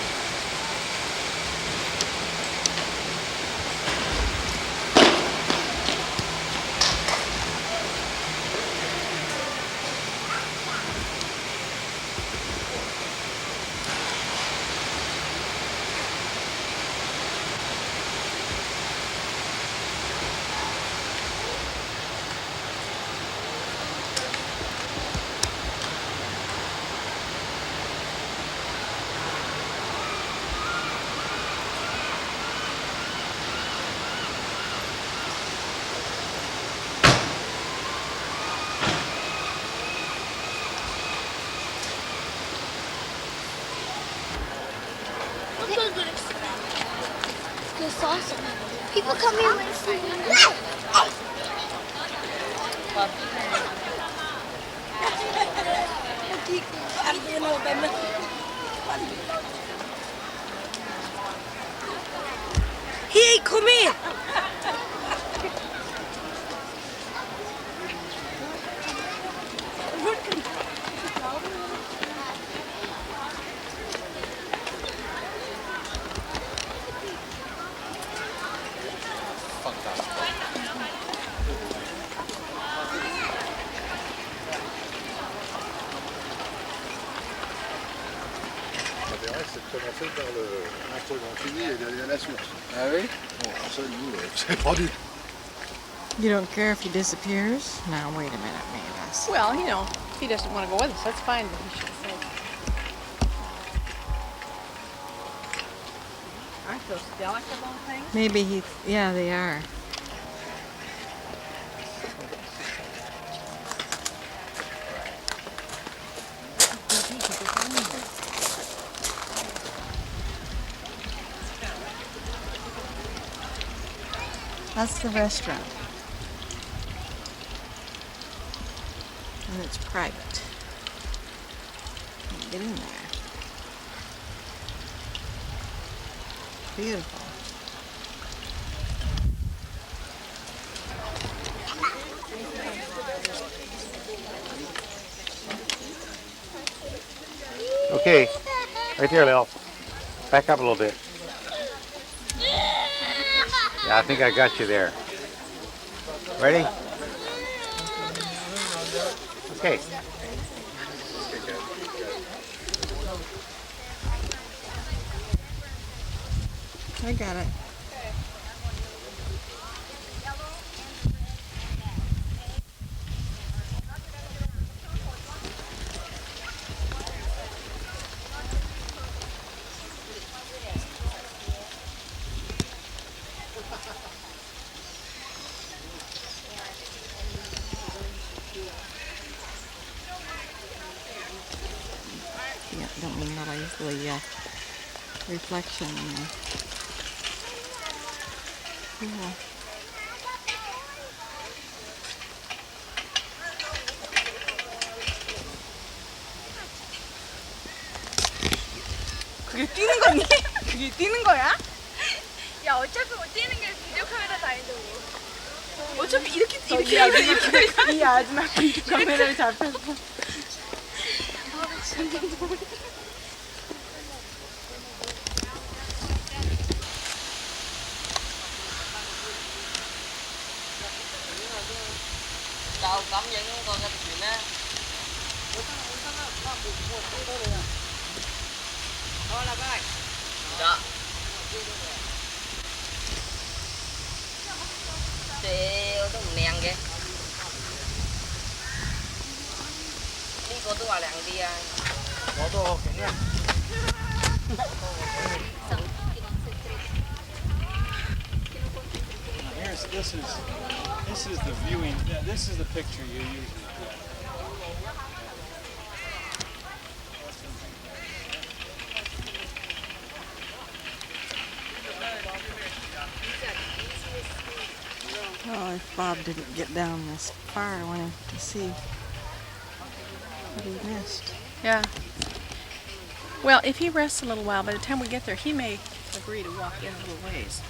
It's awesome. People come here and see. Hey, come here. C'est commencé par l'instrument fini et derrière la source. Ah oui? Bon, ça, nous, c'est produit. You don't care if he disappears? Now, wait a minute, Mavis. Well, you know, if he doesn't want to go with us, that's fine, but he should say. Aren't those delicate things? Maybe he, yeah, they are. That's the restaurant. And it's private. Get in there. Beautiful. Okay, right there, Lil. Back up a little bit. Yeah, I think I got you there. Ready? Okay. I got it. Yeah, don't mean that easily. Reflection. Cool. 그게 뛰는 거니? 그게 뛰는 거야? 야 어차피 뭐 뛰는 게 비디오 카메라 다닌다고. 어차피 이렇게 이 아줌마 비디오 카메라에 잡혔어. Đâu cấm vậy nó con cái chuyện á. Thôi là bác. Dạ. Tiêu tôi nèng kìa. Đi cô tôi vào làng đi à. Có đồ cái nha. This is the viewing. This is the picture you usually get. Oh, if Bob didn't get down this far, I wanted to see what he missed. Yeah. Well, if he rests a little while, by the time we get there, he may agree to walk in a little ways.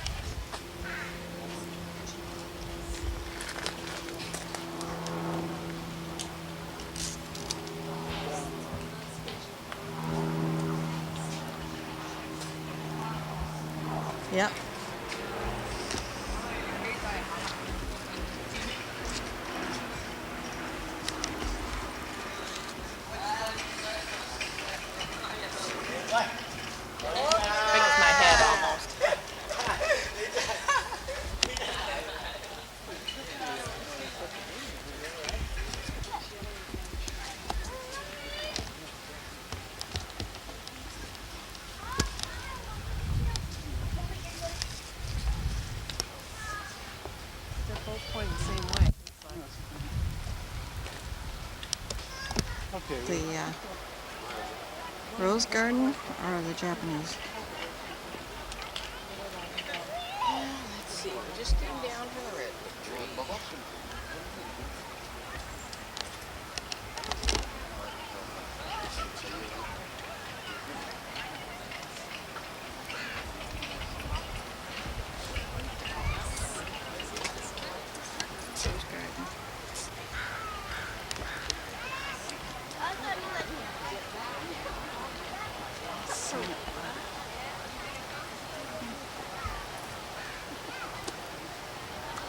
Yep. Big as my head almost. They're both pointing the same way. The Rose Garden or the Japanese? Let's see, we just came down from the redwood tree. Rose Garden.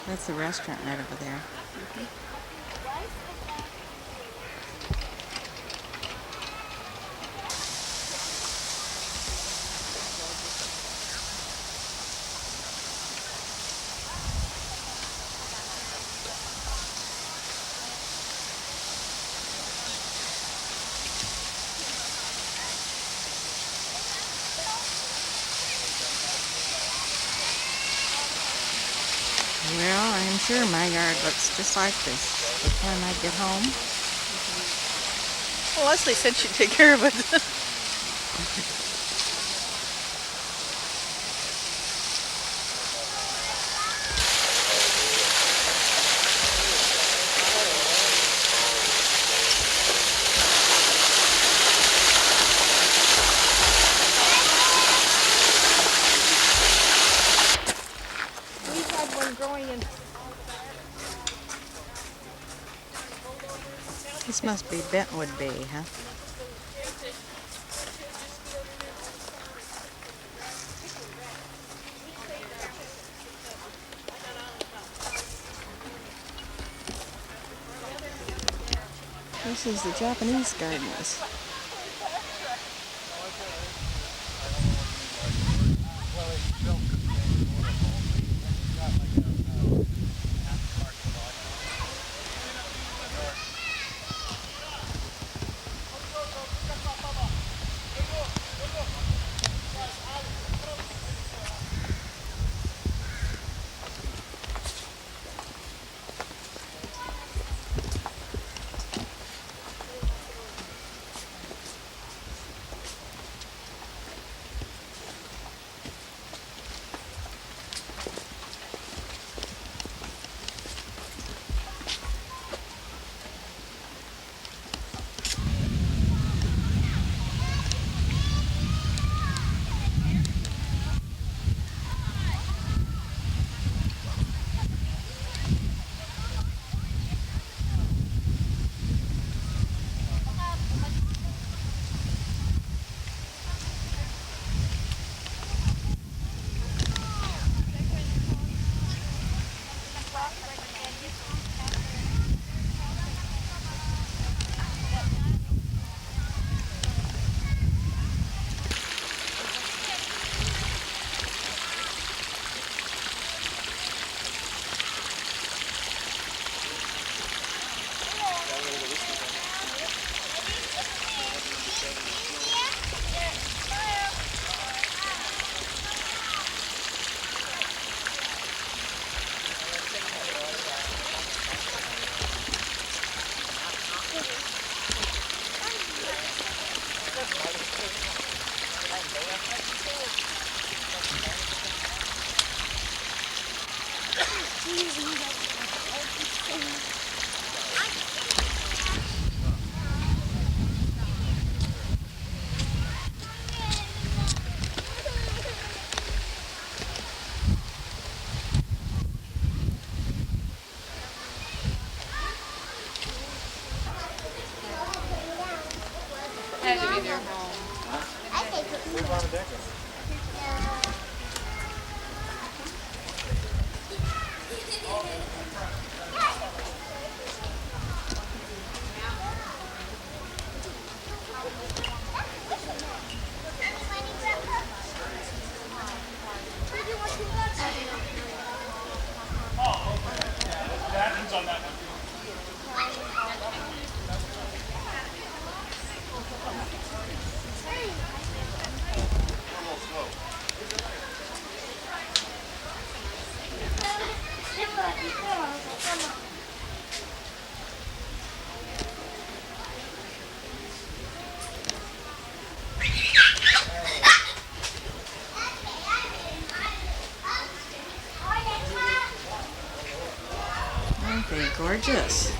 That's the restaurant right over there. Well, I'm sure my yard looks just like this by the time I get home. Well, Leslie said she'd take care of it. We had one growing in. This must be Bentwood Bay, huh? This is the Japanese gardens. Had to be their home. Okay, gorgeous.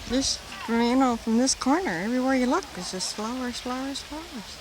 This, you know, from this corner, everywhere you look, is just flowers, flowers, flowers.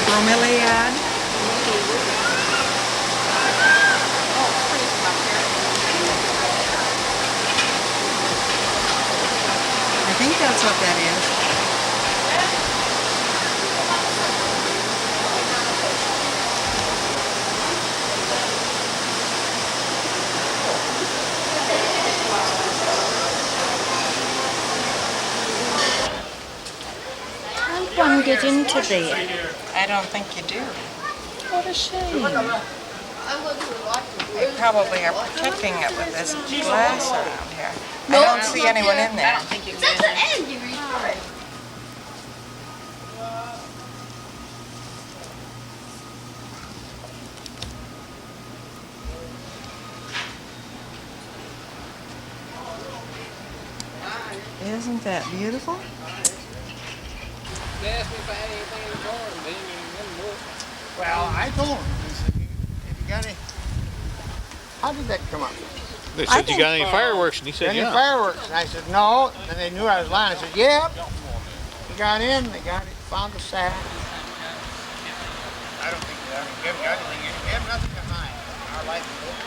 Bromeliad. I think that's what that is. How one get into there? I don't think you do. What a shame. They probably are protecting it with this glass around here. I don't see anyone in there. I don't think you can. Isn't that beautiful? They asked me if I had anything in the car, and they didn't know. Well, I told him, I said, have you got any? How did that come up? They said, you got any fireworks? And he said, Any yeah. fireworks? And I said, no. And they knew I was lying. I said, yep. We got in, they got it, found the sack. I don't think we haven't got anything. We have nothing to hide. Our life is over.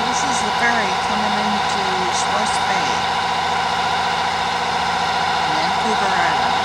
This is the ferry coming into Schwartz Bay, Vancouver Island.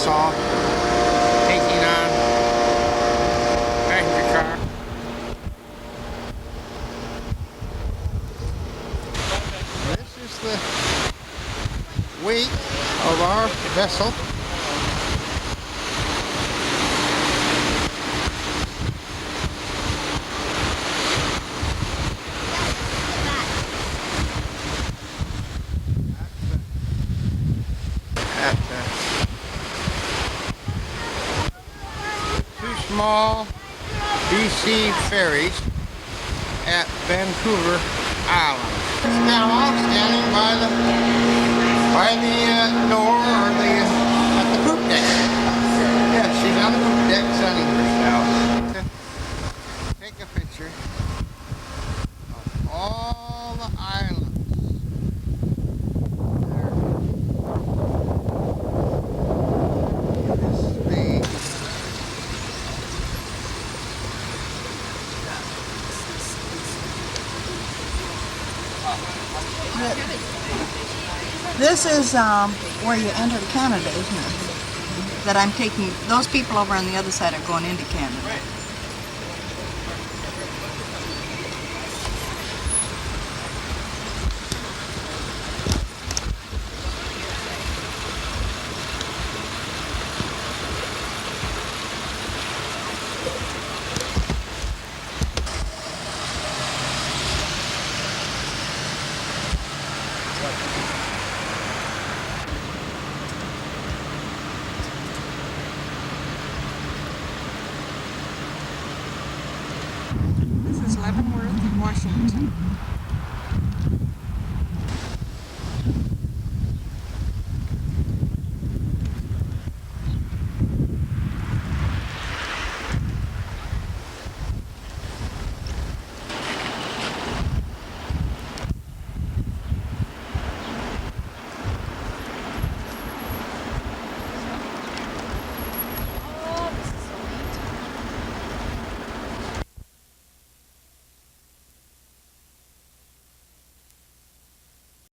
Nassau, taking on passenger car. This is the weight of our vessel. Two small BC ferries at Vancouver Island. Now standing by the door or at the poop deck. Yeah, she's on the poop deck sunning herself. Take a picture of all the islands. This is where you enter Canada, isn't it? That I'm taking, those people over on the other side are going into Canada. This is Leavenworth, Washington.